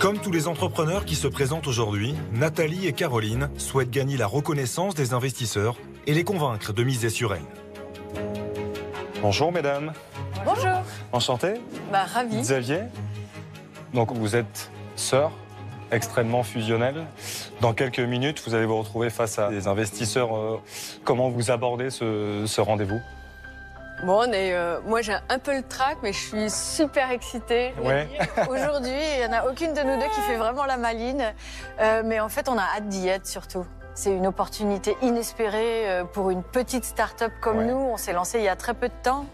Comme tous les entrepreneurs qui se présentent aujourd'hui, Nathalie et Caroline souhaitent gagner la reconnaissance des investisseurs et les convaincre de miser sur elles. Bonjour mesdames. Bonjour. Enchanté. Ravi. Xavier. Donc vous êtes sœurs, extrêmement fusionnelles. Dans quelques minutes, vous allez vous retrouver face à des investisseurs. Comment vous abordez ce rendez-vous ? Bon, moi j'ai un peu le trac, mais je suis super excitée. Ouais. Aujourd'hui, il n'y en a aucune de nous deux qui fait vraiment la maline. Mais en fait, on a hâte d'y être surtout. C'est une opportunité inespérée pour une petite start-up comme nous. On s'est lancé il y a très peu de temps.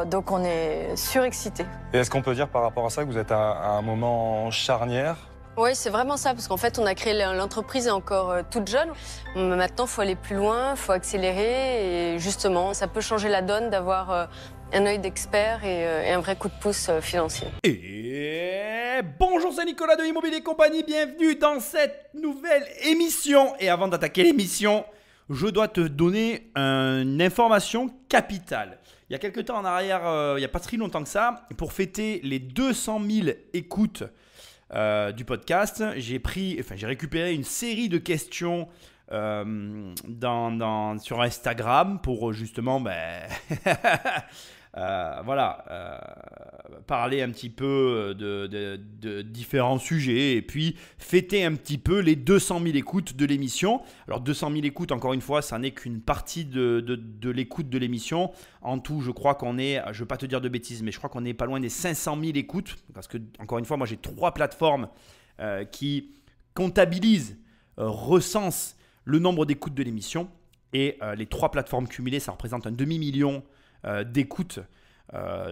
Donc on est surexcités. Et est-ce qu'on peut dire par rapport à ça que vous êtes à un moment charnière ? Oui, c'est vraiment ça, parce qu'en fait, on a créé l'entreprise est encore toute jeune. Maintenant, il faut aller plus loin, il faut accélérer. Et justement, ça peut changer la donne d'avoir un œil d'expert et un vrai coup de pouce financier. Et bonjour, c'est Nicolas de Immobilier Compagnie. Bienvenue dans cette nouvelle émission. Et avant d'attaquer l'émission, je dois te donner une information capitale. Il y a quelques temps en arrière, il n'y a pas très longtemps que ça, pour fêter les 200 000 écoutes du podcast, j'ai récupéré une série de questions sur Instagram pour justement parler un petit peu de différents sujets et puis fêter un petit peu les 200 000 écoutes de l'émission. Alors 200 000 écoutes, encore une fois, ça n'est qu'une partie de l'écoute de l'émission. En tout, je crois qu'on est, je ne veux pas te dire de bêtises, mais je crois qu'on est pas loin des 500 000 écoutes. Parce que, encore une fois, moi j'ai 3 plateformes qui comptabilisent, recensent le nombre d'écoutes de l'émission. Et les 3 plateformes cumulées, ça représente un demi-million d'écoutes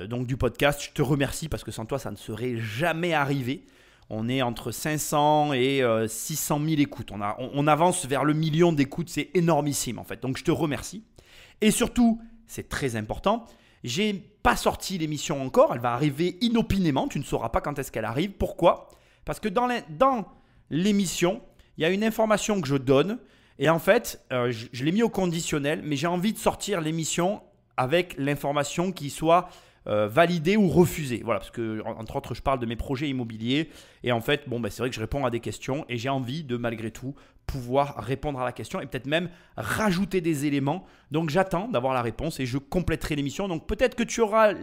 donc du podcast. Je te remercie parce que sans toi, ça ne serait jamais arrivé. On est entre 500 et 600 000 écoutes. On avance vers le million d'écoutes. C'est énormissime en fait. Donc, je te remercie. Et surtout, c'est très important, j'ai pas sorti l'émission encore. Elle va arriver inopinément. Tu ne sauras pas quand est-ce qu'elle arrive. Pourquoi ? Parce que dans l'émission, il y a une information que je donne. Et en fait, je l'ai mis au conditionnel, mais j'ai envie de sortir l'émission avec l'information qui soit validée ou refusée. Voilà, parce que, entre autres, je parle de mes projets immobiliers. Et en fait, c'est vrai que je réponds à des questions et j'ai envie de, malgré tout, pouvoir répondre à la question et peut-être même rajouter des éléments. Donc, j'attends d'avoir la réponse et je compléterai l'émission. Donc, peut-être que tu auras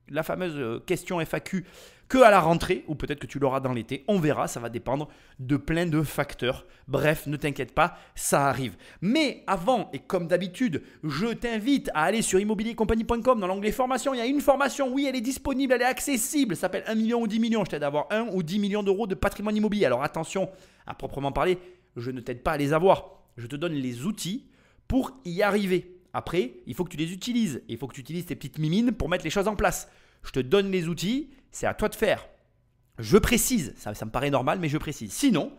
la fameuse question FAQ que à la rentrée ou peut-être que tu l'auras dans l'été. On verra, ça va dépendre de plein de facteurs. Bref, ne t'inquiète pas, ça arrive. Mais avant, et comme d'habitude, je t'invite à aller sur immobiliercompagnie.com dans l'onglet formation. Il y a une formation, oui, elle est disponible, elle est accessible. Ça s'appelle 1 million ou 10 millions. Je t'aide à avoir 1 ou 10 millions d'euros de patrimoine immobilier. Alors attention, à proprement parler, je ne t'aide pas à les avoir. Je te donne les outils pour y arriver. Après, il faut que tu les utilises. Il faut que tu utilises tes petites mimines pour mettre les choses en place. Je te donne les outils, c'est à toi de faire. Je précise, ça me paraît normal, mais je précise. Sinon,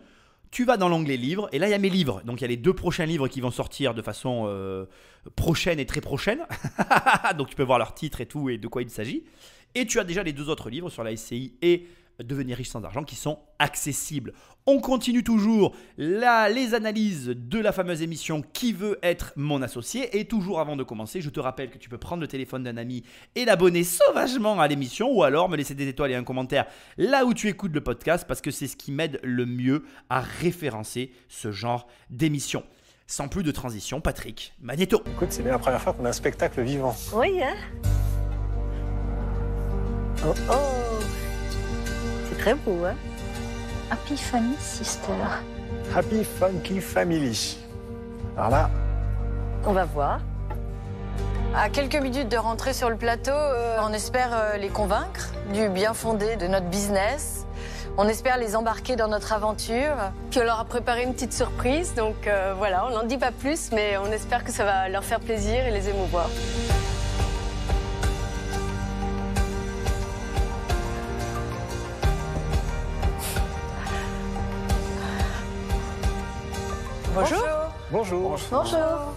tu vas dans l'onglet livres et là, il y a mes livres. Donc, il y a les 2 prochains livres qui vont sortir de façon prochaine et très prochaine. Donc, tu peux voir leur titre et tout et de quoi il s'agit. Et tu as déjà les 2 autres livres sur la SCI et Devenir riche sans argent qui sont accessibles. On continue toujours les analyses de la fameuse émission Qui veut être mon associé. Et toujours avant de commencer, je te rappelle que tu peux prendre le téléphone d'un ami et l'abonner sauvagement à l'émission ou alors me laisser des étoiles et un commentaire là où tu écoutes le podcast parce que c'est ce qui m'aide le mieux à référencer ce genre d'émission. Sans plus de transition, Patrick Magnéto. Écoute, c'est bien la première fois qu'on a un spectacle vivant. Oui, hein ? Oh oh ! C'est très beau, hein ? Happy Funny Sister. Happy Funky Family. Alors là, On va voir. À quelques minutes de rentrer sur le plateau, on espère les convaincre du bien fondé de notre business. On espère les embarquer dans notre aventure. Puis on leur a préparé une petite surprise, donc voilà, on n'en dit pas plus, mais on espère que ça va leur faire plaisir et les émouvoir. Bonjour. bonjour. Bonjour.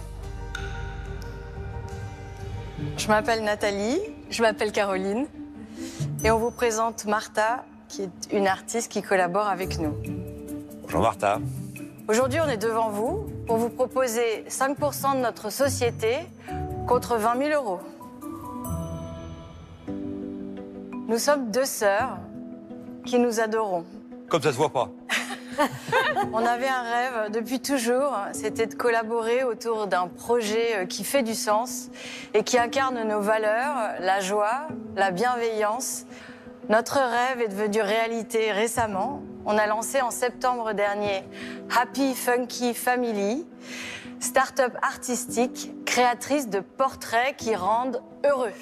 Je m'appelle Nathalie, je m'appelle Caroline et on vous présente Martha, qui est une artiste qui collabore avec nous. Bonjour Martha. Aujourd'hui, on est devant vous pour vous proposer 5% de notre société contre 20 000 €. Nous sommes 2 sœurs qui nous adorons. Comme ça se voit pas. On avait un rêve depuis toujours, c'était de collaborer autour d'un projet qui fait du sens et qui incarne nos valeurs, la joie, la bienveillance. Notre rêve est devenu réalité récemment. On a lancé en septembre dernier Happy Funky Family, start-up artistique créatrice de portraits qui rendent heureux.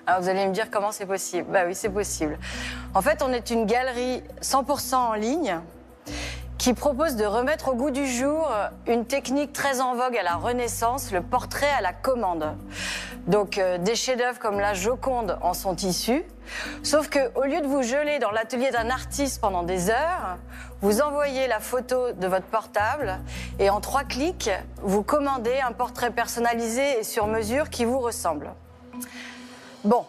Alors vous allez me dire comment c'est possible. Bah oui, c'est possible. En fait, on est une galerie 100% en ligne qui propose de remettre au goût du jour une technique très en vogue à la Renaissance, le portrait à la commande. Donc des chefs-d'œuvre comme la Joconde en sont issus, sauf qu'au lieu de vous geler dans l'atelier d'un artiste pendant des heures, vous envoyez la photo de votre portable et en 3 clics, vous commandez un portrait personnalisé et sur mesure qui vous ressemble. Bon,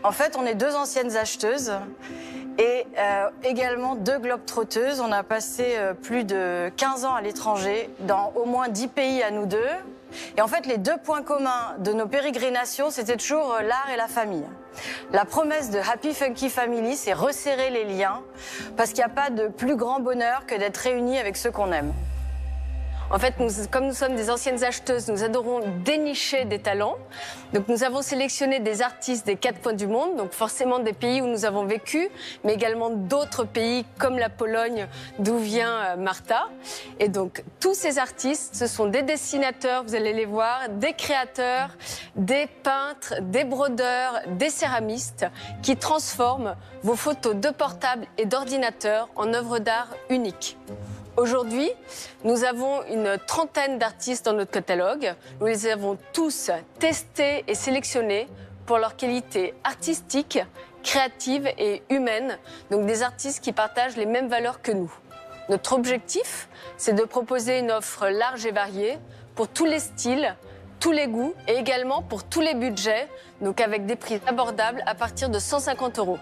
en fait, on est 2 anciennes acheteuses et également 2 globetrotteuses. On a passé plus de 15 ans à l'étranger, dans au moins 10 pays à nous deux. Et en fait, les 2 points communs de nos pérégrinations, c'était toujours l'art et la famille. La promesse de Happy Funky Family, c'est resserrer les liens, parce qu'il n'y a pas de plus grand bonheur que d'être réunis avec ceux qu'on aime. En fait, comme nous sommes des anciennes acheteuses, nous adorons dénicher des talents. Donc nous avons sélectionné des artistes des 4 coins du monde, donc forcément des pays où nous avons vécu, mais également d'autres pays comme la Pologne, d'où vient Martha. Et donc tous ces artistes, ce sont des dessinateurs, vous allez les voir, des créateurs, des peintres, des brodeurs, des céramistes, qui transforment vos photos de portable et d'ordinateur en œuvres d'art uniques. Aujourd'hui, nous avons une 30aine d'artistes dans notre catalogue. Nous les avons tous testés et sélectionnés pour leur qualité artistique, créative et humaine. Donc des artistes qui partagent les mêmes valeurs que nous. Notre objectif, c'est de proposer une offre large et variée pour tous les styles, tous les goûts et également pour tous les budgets, donc avec des prix abordables à partir de 150 €.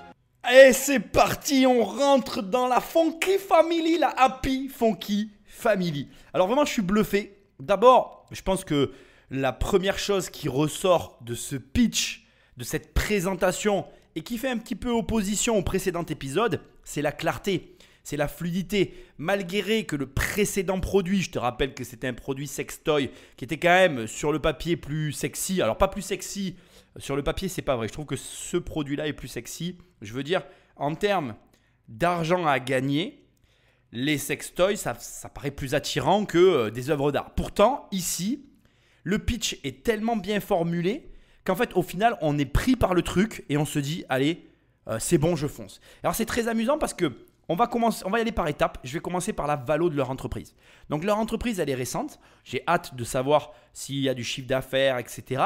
Et c'est parti, on rentre dans la Funky Family, la Happy Funky Family. Alors vraiment, je suis bluffé. D'abord, je pense que la première chose qui ressort de ce pitch, de cette présentation et qui fait un petit peu opposition au précédent épisode, c'est la clarté, c'est la fluidité. Malgré que le précédent produit, je te rappelle que c'était un produit sextoy qui était quand même sur le papier plus sexy. Alors pas plus sexy. Sur le papier, c'est pas vrai. Je trouve que ce produit-là est plus sexy. Je veux dire, en termes d'argent à gagner, les sextoys, ça paraît plus attirant que des œuvres d'art. Pourtant, ici, le pitch est tellement bien formulé qu'en fait, au final, on est pris par le truc et on se dit, allez, c'est bon, je fonce. Alors, c'est très amusant parce que on va y aller par étapes. Je vais commencer par la valo de leur entreprise. Donc, leur entreprise, elle est récente. J'ai hâte de savoir s'il y a du chiffre d'affaires, etc.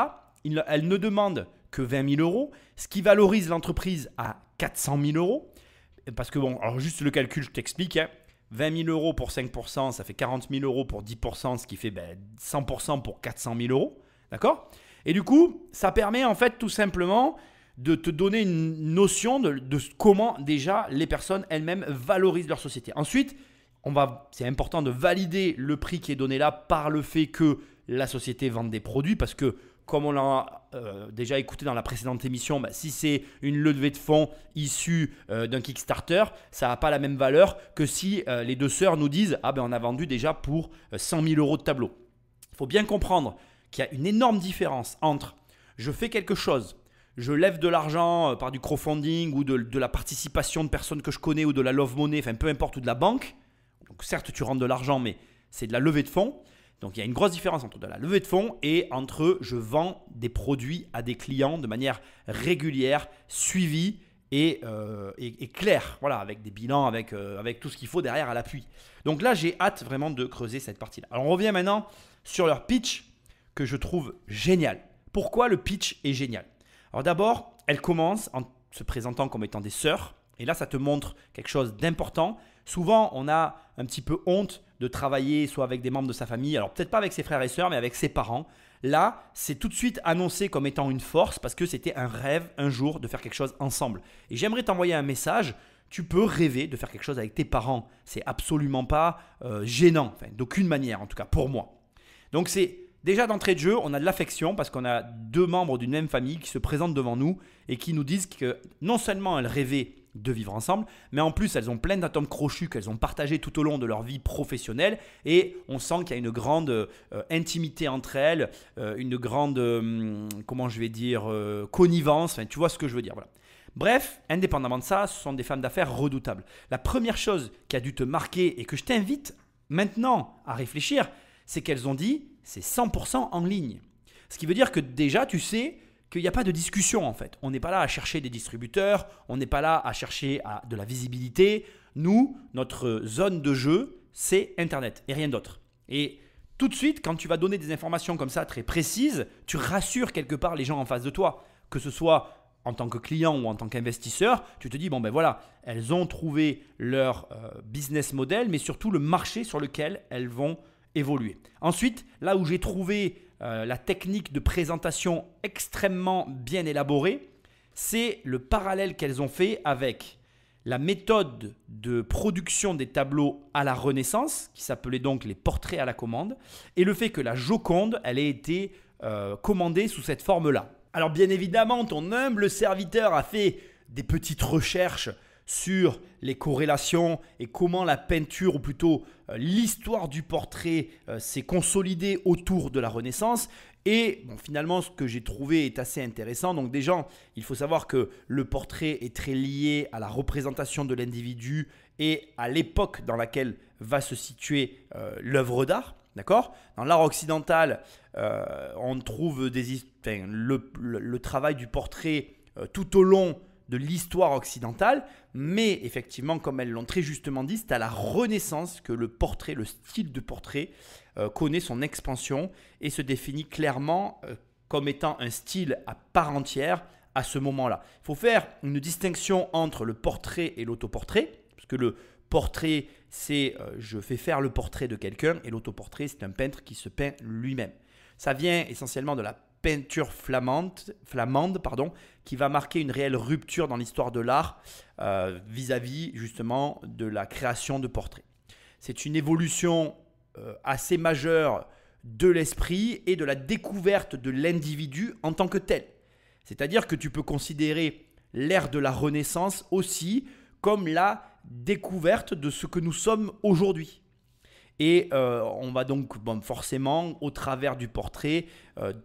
Elle ne demande que 20 000 €, ce qui valorise l'entreprise à 400 000 €. Parce que bon, alors juste le calcul, je t'explique. 20 000 € pour 5%, ça fait 40 000 € pour 10%, ce qui fait 100% pour 400 000 €. D'accord ? Et du coup, ça permet en fait tout simplement de te donner une notion de comment déjà les personnes elles-mêmes valorisent leur société. Ensuite, c'est important de valider le prix qui est donné là par le fait que la société vende des produits parce que comme on l'a déjà écouté dans la précédente émission, si c'est une levée de fonds issue d'un Kickstarter, ça n'a pas la même valeur que si les 2 sœurs nous disent « Ah ben on a vendu déjà pour 100 000 € de tableau ». Il faut bien comprendre qu'il y a une énorme différence entre je fais quelque chose, je lève de l'argent par du crowdfunding ou de la participation de personnes que je connais ou de la love money, enfin peu importe, ou de la banque. Donc certes tu rentres de l'argent mais c'est de la levée de fonds. Donc, il y a une grosse différence entre de la levée de fonds et entre je vends des produits à des clients de manière régulière, suivie et claire. Voilà, avec des bilans, avec tout ce qu'il faut derrière à l'appui. Donc là, j'ai hâte vraiment de creuser cette partie-là. Alors, on revient maintenant sur leur pitch que je trouve génial. Pourquoi le pitch est génial ? Alors d'abord, elle commence en se présentant comme étant des sœurs. Et là, ça te montre quelque chose d'important. Souvent, on a un petit peu honte de travailler soit avec des membres de sa famille, alors peut-être pas avec ses frères et sœurs, mais avec ses parents. Là, c'est tout de suite annoncé comme étant une force parce que c'était un rêve un jour de faire quelque chose ensemble. Et j'aimerais t'envoyer un message. Tu peux rêver de faire quelque chose avec tes parents. C'est absolument pas gênant, enfin, d'aucune manière en tout cas pour moi. Donc c'est déjà d'entrée de jeu, on a de l'affection parce qu'on a 2 membres d'une même famille qui se présentent devant nous et qui nous disent que non seulement elles rêvaient de vivre ensemble. Mais en plus, elles ont plein d'atomes crochus qu'elles ont partagés tout au long de leur vie professionnelle. Et on sent qu'il y a une grande intimité entre elles, une grande, connivence. Enfin, tu vois ce que je veux dire. Voilà. Bref, indépendamment de ça, ce sont des femmes d'affaires redoutables. La première chose qui a dû te marquer et que je t'invite maintenant à réfléchir, c'est qu'elles ont dit c'est 100% en ligne. Ce qui veut dire que déjà, tu sais qu'il n'y a pas de discussion en fait. On n'est pas là à chercher des distributeurs, on n'est pas là à chercher de la visibilité. Nous, notre zone de jeu, c'est Internet et rien d'autre. Et tout de suite, quand tu vas donner des informations comme ça très précises, tu rassures quelque part les gens en face de toi, que ce soit en tant que client ou en tant qu'investisseur, tu te dis, bon ben voilà, elles ont trouvé leur business model, mais surtout le marché sur lequel elles vont évoluer. Ensuite, là où j'ai trouvé la technique de présentation extrêmement bien élaborée, c'est le parallèle qu'elles ont fait avec la méthode de production des tableaux à la Renaissance, qui s'appelait donc les portraits à la commande, et le fait que la Joconde, elle ait été commandée sous cette forme-là. Alors bien évidemment, ton humble serviteur a fait des petites recherches sur les corrélations et comment la peinture, ou plutôt l'histoire du portrait s'est consolidée autour de la Renaissance. Et bon, finalement, ce que j'ai trouvé est assez intéressant. Donc déjà, il faut savoir que le portrait est très lié à la représentation de l'individu et à l'époque dans laquelle va se situer l'œuvre d'art. D'accord ? Dans l'art occidental, on trouve le travail du portrait tout au long de l'histoire occidentale, mais effectivement, comme elles l'ont très justement dit, c'est à la Renaissance que le portrait, le style de portrait, connaît son expansion et se définit clairement comme étant un style à part entière à ce moment-là. Il faut faire une distinction entre le portrait et l'autoportrait, parce que le portrait, c'est je fais faire le portrait de quelqu'un, et l'autoportrait, c'est un peintre qui se peint lui-même. Ça vient essentiellement de la peinture flamande, qui va marquer une réelle rupture dans l'histoire de l'art vis-à-vis justement de la création de portraits. C'est une évolution assez majeure de l'esprit et de la découverte de l'individu en tant que tel. C'est-à-dire que tu peux considérer l'ère de la Renaissance aussi comme la découverte de ce que nous sommes aujourd'hui. Et on va donc forcément, au travers du portrait,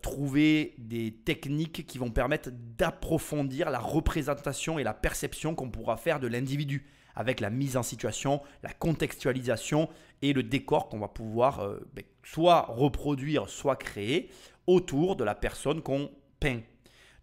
trouver des techniques qui vont permettre d'approfondir la représentation et la perception qu'on pourra faire de l'individu, avec la mise en situation, la contextualisation et le décor qu'on va pouvoir soit reproduire, soit créer autour de la personne qu'on peint.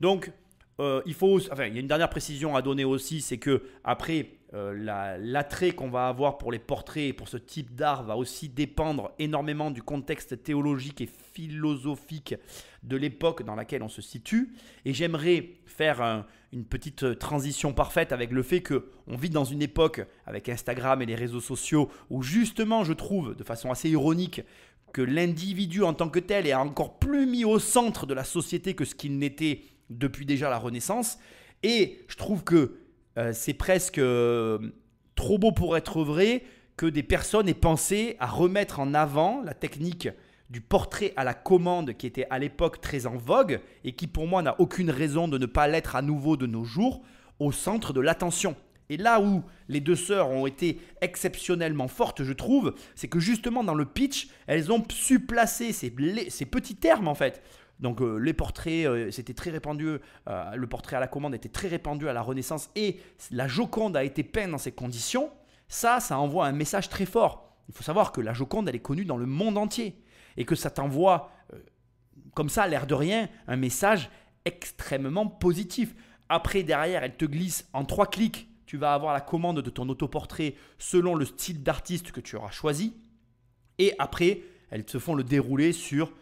Donc, il y a une dernière précision à donner aussi, c'est que après, l'attrait qu'on va avoir pour les portraits et pour ce type d'art va aussi dépendre énormément du contexte théologique et philosophique de l'époque dans laquelle on se situe. Et j'aimerais faire une petite transition parfaite avec le fait qu'on vit dans une époque avec Instagram et les réseaux sociaux où justement je trouve de façon assez ironique que l'individu en tant que tel est encore plus mis au centre de la société que ce qu'il n'était depuis déjà la Renaissance. Et je trouve que c'est presque trop beau pour être vrai que des personnes aient pensé à remettre en avant la technique du portrait à la commande qui était à l'époque très en vogue et qui pour moi n'a aucune raison de ne pas l'être à nouveau de nos jours, au centre de l'attention. Et là où les deux sœurs ont été exceptionnellement fortes, je trouve, c'est que justement dans le pitch, elles ont su placer ces petits termes en fait. Donc les portraits, c'était très répandu, le portrait à la commande était très répandu à la Renaissance et la Joconde a été peinte dans ces conditions. Ça envoie un message très fort. Il faut savoir que la Joconde, elle est connue dans le monde entier et que ça t'envoie, comme ça, l'air de rien, un message extrêmement positif. Après, derrière, elle te glisse en 3 clics. Tu vas avoir la commande de ton autoportrait selon le style d'artiste que tu auras choisi. Et après, elles te font le déroulé sur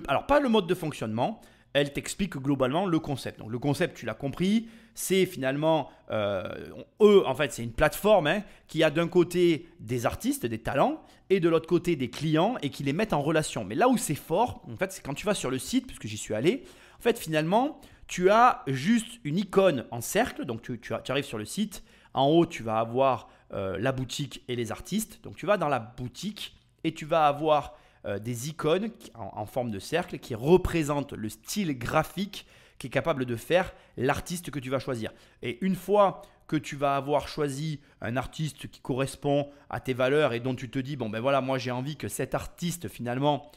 alors pas le mode de fonctionnement, elle t'explique globalement le concept. Donc le concept, tu l'as compris, c'est finalement, en fait, c'est une plateforme qui a d'un côté des artistes, des talents, et de l'autre côté des clients, et qui les mettent en relation. Mais là où c'est fort, en fait, c'est quand tu vas sur le site, puisque j'y suis allé, en fait, finalement, tu as juste une icône en cercle, donc tu arrives sur le site, en haut, tu vas avoir la boutique et les artistes. Donc tu vas dans la boutique et tu vas avoir des icônes en forme de cercle qui représentent le style graphique qui est capable de faire l'artiste que tu vas choisir. Et une fois que tu vas avoir choisi un artiste qui correspond à tes valeurs et dont tu te dis, bon ben voilà, moi j'ai envie que cet artiste finalement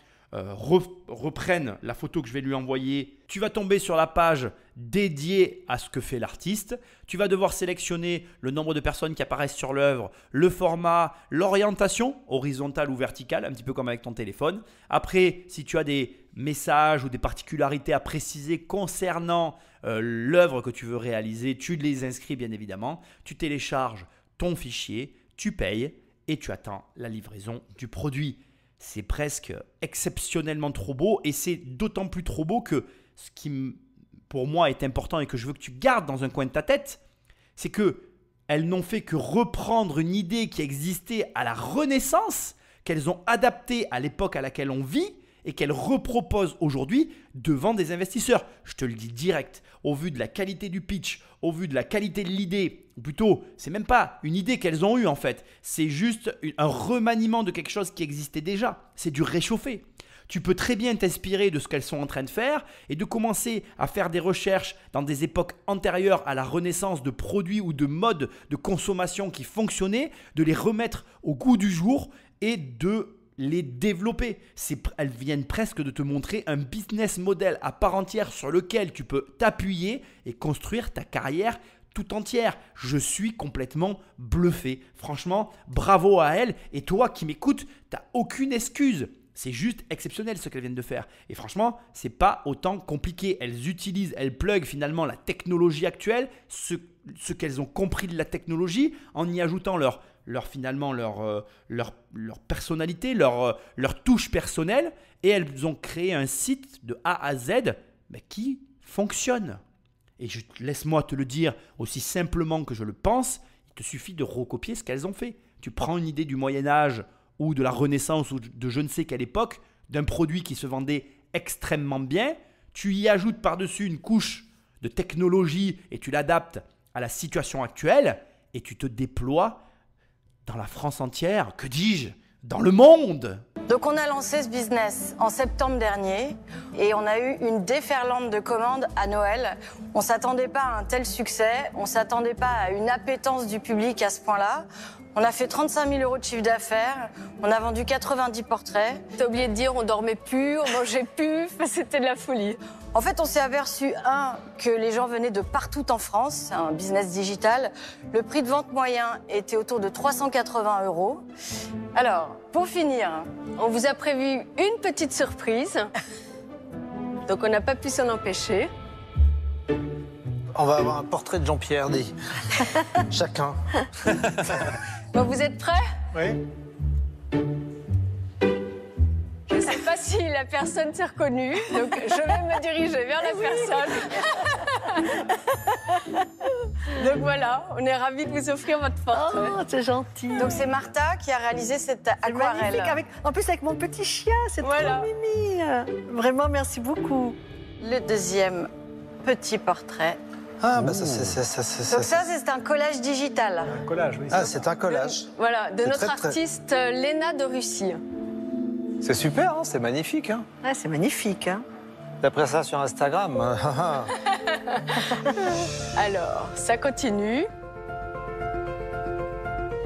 reprenne la photo que je vais lui envoyer. Tu vas tomber sur la page dédiée à ce que fait l'artiste. Tu vas devoir sélectionner le nombre de personnes qui apparaissent sur l'œuvre, le format, l'orientation, horizontale ou verticale, un petit peu comme avec ton téléphone. Après, si tu as des messages ou des particularités à préciser concernant l'œuvre que tu veux réaliser, tu les inscris bien évidemment. Tu télécharges ton fichier, tu payes et tu attends la livraison du produit. C'est presque exceptionnellement trop beau et c'est d'autant plus trop beau que ce qui pour moi est important et que je veux que tu gardes dans un coin de ta tête, c'est qu'elles n'ont fait que reprendre une idée qui existait à la Renaissance, qu'elles ont adaptée à l'époque à laquelle on vit et qu'elles reproposent aujourd'hui devant des investisseurs. Je te le dis direct, au vu de la qualité du pitch, au vu de la qualité de l'idée, ou plutôt, c'est même pas une idée qu'elles ont eue en fait, c'est juste un remaniement de quelque chose qui existait déjà, c'est du réchauffé. Tu peux très bien t'inspirer de ce qu'elles sont en train de faire et de commencer à faire des recherches dans des époques antérieures à la Renaissance de produits ou de modes de consommation qui fonctionnaient, de les remettre au goût du jour et de les développer. Elles viennent presque de te montrer un business model à part entière sur lequel tu peux t'appuyer et construire ta carrière tout entière. Je suis complètement bluffé. Franchement, bravo à elles. Et toi qui m'écoutes, tu n'as aucune excuse. C'est juste exceptionnel ce qu'elles viennent de faire. Et franchement, ce n'est pas autant compliqué. Elles pluguent finalement la technologie actuelle, ce qu'elles ont compris de la technologie, en y ajoutant leur personnalité, leur touche personnelle. Et elles ont créé un site de A à Z qui fonctionne. Et laisse-moi te le dire aussi simplement que je le pense, il te suffit de recopier ce qu'elles ont fait. Tu prends une idée du Moyen-Âge ou de la Renaissance ou de je ne sais quelle époque, d'un produit qui se vendait extrêmement bien, tu y ajoutes par-dessus une couche de technologie et tu l'adaptes à la situation actuelle et tu te déploies dans la France entière, que dis-je, dans le monde. Donc on a lancé ce business en septembre dernier et on a eu une déferlante de commandes à Noël. On ne s'attendait pas à un tel succès, on ne s'attendait pas à une appétence du public à ce point-là. On a fait 35 000 € de chiffre d'affaires, on a vendu 90 portraits. T'as oublié de dire on dormait plus, on mangeait plus, c'était de la folie. En fait, on s'est aperçu, que les gens venaient de partout en France, c'est un business digital. Le prix de vente moyen était autour de 380 €. Alors, pour finir, on vous a prévu une petite surprise. Donc on n'a pas pu s'en empêcher. On va avoir un portrait de Jean-Pierre, chacun. Bon, vous êtes prêts? Oui. Je ne sais pas si la personne s'est reconnue, donc je vais me diriger vers la personne. Donc voilà, on est ravis de vous offrir votre portrait. Oh, c'est gentil. Donc c'est Martha qui a réalisé cette aquarelle. Magnifique, en plus avec mon petit chien, c'est Voilà. trop mimi. Vraiment, merci beaucoup. Le deuxième petit portrait. Ah, bah ça, Donc ça, c'est un collage digital. Un collage, oui. Ah, c'est un collage. Voilà, de C'est notre très, artiste Léna de Russie. C'est super, hein, c'est magnifique. Hein. Ouais, c'est magnifique. Hein. D'après ça sur Instagram. Alors, ça continue.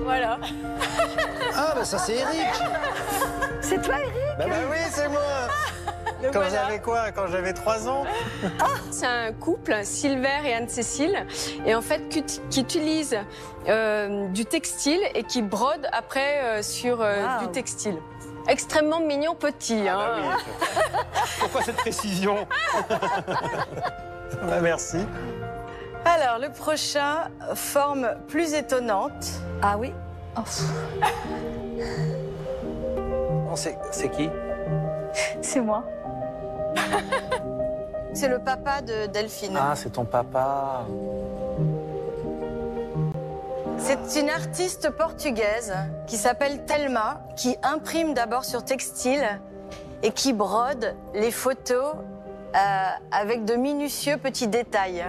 Voilà. Ah, bah ça c'est Eric. C'est toi, Eric? Bah oui, c'est moi. Donc Quand voilà. j'avais quoi? Quand j'avais 3 ans? C'est un couple, Sylvain et Anne-Cécile, et en fait qui utilise du textile et qui brode après sur Wow. du textile. Extrêmement mignon petit. Hein. Pourquoi cette précision? Bah merci. Alors, le prochain, forme plus étonnante. Ah oui. Oh, C'est qui? c'est moi. C'est le papa de Delphine. Ah, c'est ton papa. C'est une artiste portugaise qui s'appelle Thelma, qui imprime d'abord sur textile et qui brode les photos avec de minutieux petits détails.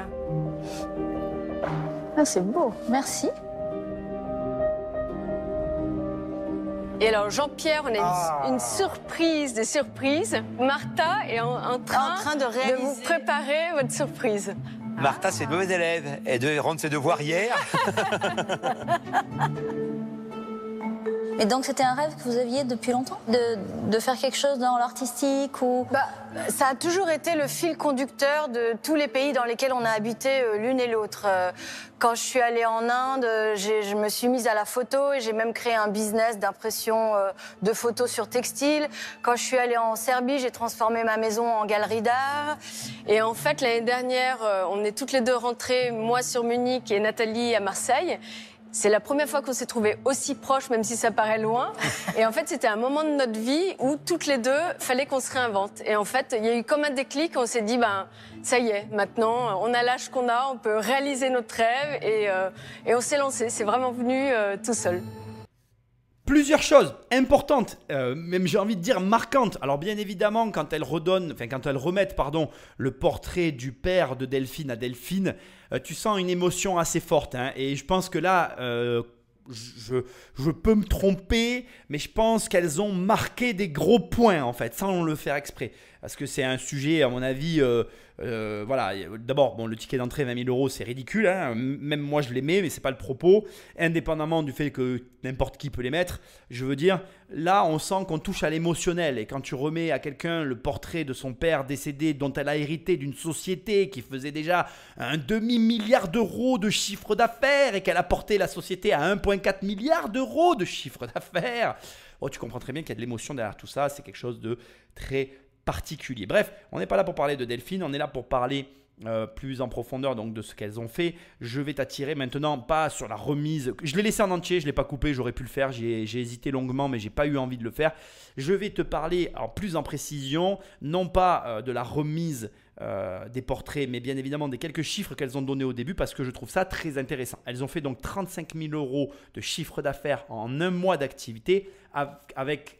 Ah, c'est beau. Merci. Et alors Jean-Pierre, on a une surprise des surprises. Martha est en train de réaliser. vous préparer votre surprise. Martha, c'est une mauvaise élève. Elle devait rendre ses devoirs hier. Et donc c'était un rêve que vous aviez depuis longtemps de faire quelque chose dans l'artistique ou... Ça a toujours été le fil conducteur de tous les pays dans lesquels on a habité l'une et l'autre. Quand je suis allée en Inde, je me suis mise à la photo et j'ai même créé un business d'impression de photos sur textile. Quand je suis allée en Serbie, j'ai transformé ma maison en galerie d'art. Et en fait, l'année dernière, on est toutes les deux rentrées, moi sur Munich et Nathalie à Marseille. C'est la première fois qu'on s'est trouvés aussi proches, même si ça paraît loin. Et en fait, c'était un moment de notre vie où toutes les deux, fallait qu'on se réinvente. Et en fait, il y a eu comme un déclic. On s'est dit, ça y est, maintenant, on a l'âge qu'on a, on peut réaliser notre rêve. Et on s'est lancé. C'est vraiment venu tout seul. Plusieurs choses importantes, même j'ai envie de dire marquantes. Alors bien évidemment, quand elles remettent le portrait du père de Delphine à Delphine, tu sens une émotion assez forte. Hein, et je pense que là, je peux me tromper, mais je pense qu'elles ont marqué des gros points en fait, sans le faire exprès. Parce que c'est un sujet, à mon avis, voilà. D'abord, le ticket d'entrée 20 000 €, c'est ridicule. Hein. Même moi, je les mets, mais ce n'est pas le propos. Indépendamment du fait que n'importe qui peut les mettre, je veux dire, là, on sent qu'on touche à l'émotionnel. Et quand tu remets à quelqu'un le portrait de son père décédé, dont elle a hérité d'une société qui faisait déjà un demi-milliard d'euros de chiffre d'affaires et qu'elle a porté la société à 1,4 milliard d'euros de chiffre d'affaires, tu comprends très bien qu'il y a de l'émotion derrière tout ça. C'est quelque chose de très particulier. Bref, on n'est pas là pour parler de Delphine, on est là pour parler plus en profondeur donc de ce qu'elles ont fait. Je vais t'attirer maintenant, pas sur la remise. Je l'ai laissé en entier, je ne l'ai pas coupé, j'aurais pu le faire. J'ai hésité longuement, mais je n'ai pas eu envie de le faire. Je vais te parler plus en précision, non pas de la remise des portraits, mais bien évidemment des quelques chiffres qu'elles ont donnés au début parce que je trouve ça très intéressant. Elles ont fait donc 35 000 € de chiffre d'affaires en un mois d'activité avec...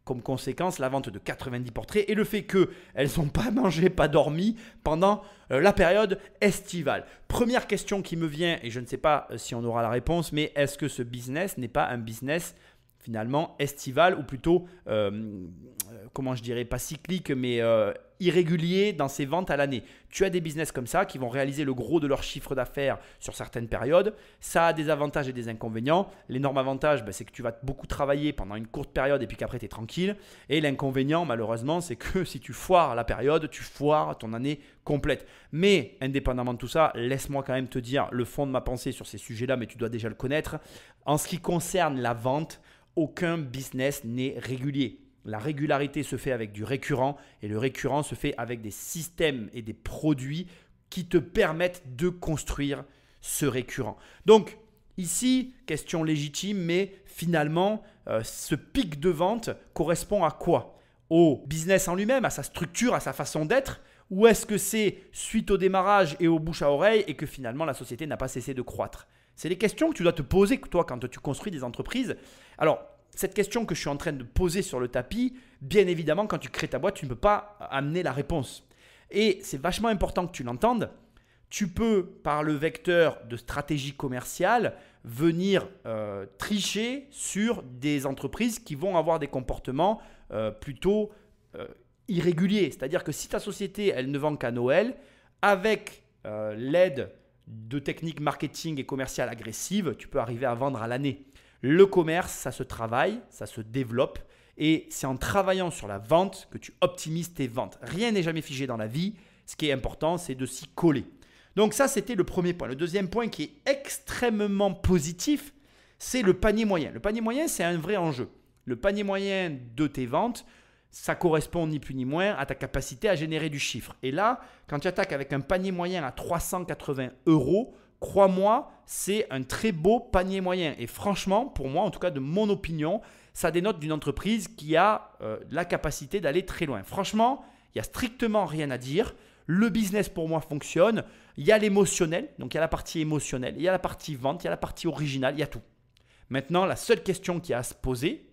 comme conséquence, la vente de 90 portraits et le fait qu'elles n'ont pas mangé, pas dormi pendant la période estivale. Première question qui me vient, et je ne sais pas si on aura la réponse, mais est-ce que ce business n'est pas un business finalement estival ou plutôt, comment je dirais, pas cyclique, mais irrégulier dans ses ventes à l'année. Tu as des business comme ça qui vont réaliser le gros de leur chiffre d'affaires sur certaines périodes. Ça a des avantages et des inconvénients. L'énorme avantage, c'est que tu vas beaucoup travailler pendant une courte période et puis qu'après tu es tranquille. Et l'inconvénient, malheureusement, c'est que si tu foires la période, tu foires ton année complète. Mais indépendamment de tout ça, laisse-moi quand même te dire le fond de ma pensée sur ces sujets-là, mais tu dois déjà le connaître. En ce qui concerne la vente, aucun business n'est régulier. La régularité se fait avec du récurrent et le récurrent se fait avec des systèmes et des produits qui te permettent de construire ce récurrent. Donc ici, question légitime, mais finalement, ce pic de vente correspond à quoi? Au business en lui-même, à sa structure, à sa façon d'être? Ou est-ce que c'est suite au démarrage et au bouche à oreille et que finalement la société n'a pas cessé de croître? C'est les questions que tu dois te poser toi quand tu construis des entreprises. Alors, cette question que je suis en train de poser sur le tapis, bien évidemment, quand tu crées ta boîte, tu ne peux pas amener la réponse. Et c'est vachement important que tu l'entendes. Tu peux, par le vecteur de stratégie commerciale, venir tricher sur des entreprises qui vont avoir des comportements plutôt irréguliers. C'est-à-dire que si ta société, elle ne vend qu'à Noël, avec l'aide de techniques marketing et commerciales agressives, tu peux arriver à vendre à l'année. Le commerce, ça se travaille, ça se développe et c'est en travaillant sur la vente que tu optimises tes ventes. Rien n'est jamais figé dans la vie. Ce qui est important, c'est de s'y coller. Donc ça, c'était le premier point. Le deuxième point qui est extrêmement positif, c'est le panier moyen. Le panier moyen, c'est un vrai enjeu. Le panier moyen de tes ventes, ça correspond ni plus ni moins à ta capacité à générer du chiffre. Et là, quand tu attaques avec un panier moyen à 380 €, crois-moi, c'est un très beau panier moyen. Et franchement, pour moi, en tout cas de mon opinion, ça dénote d'une entreprise qui a la capacité d'aller très loin. Franchement, il n'y a strictement rien à dire. Le business pour moi fonctionne. Il y a l'émotionnel, donc il y a la partie émotionnelle, il y a la partie vente, il y a la partie originale, il y a tout. Maintenant, la seule question qui a à se poser,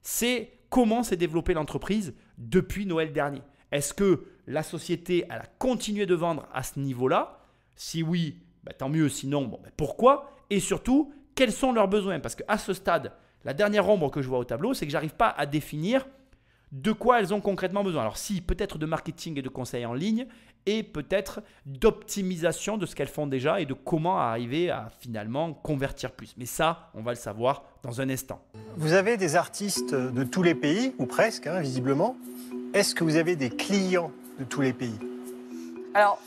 c'est comment s'est développée l'entreprise depuis Noël dernier. Est-ce que la société elle a continué de vendre à ce niveau-là? Si oui, tant mieux, sinon, pourquoi? Et surtout, quels sont leurs besoins? Parce qu'à ce stade, la dernière ombre que je vois au tableau, c'est que je n'arrive pas à définir de quoi elles ont concrètement besoin. Alors si, peut-être de marketing et de conseils en ligne et peut-être d'optimisation de ce qu'elles font déjà et de comment arriver à finalement convertir plus. Mais ça, on va le savoir dans un instant. Vous avez des artistes de tous les pays, ou presque, hein, visiblement. Est-ce que vous avez des clients de tous les pays? Alors,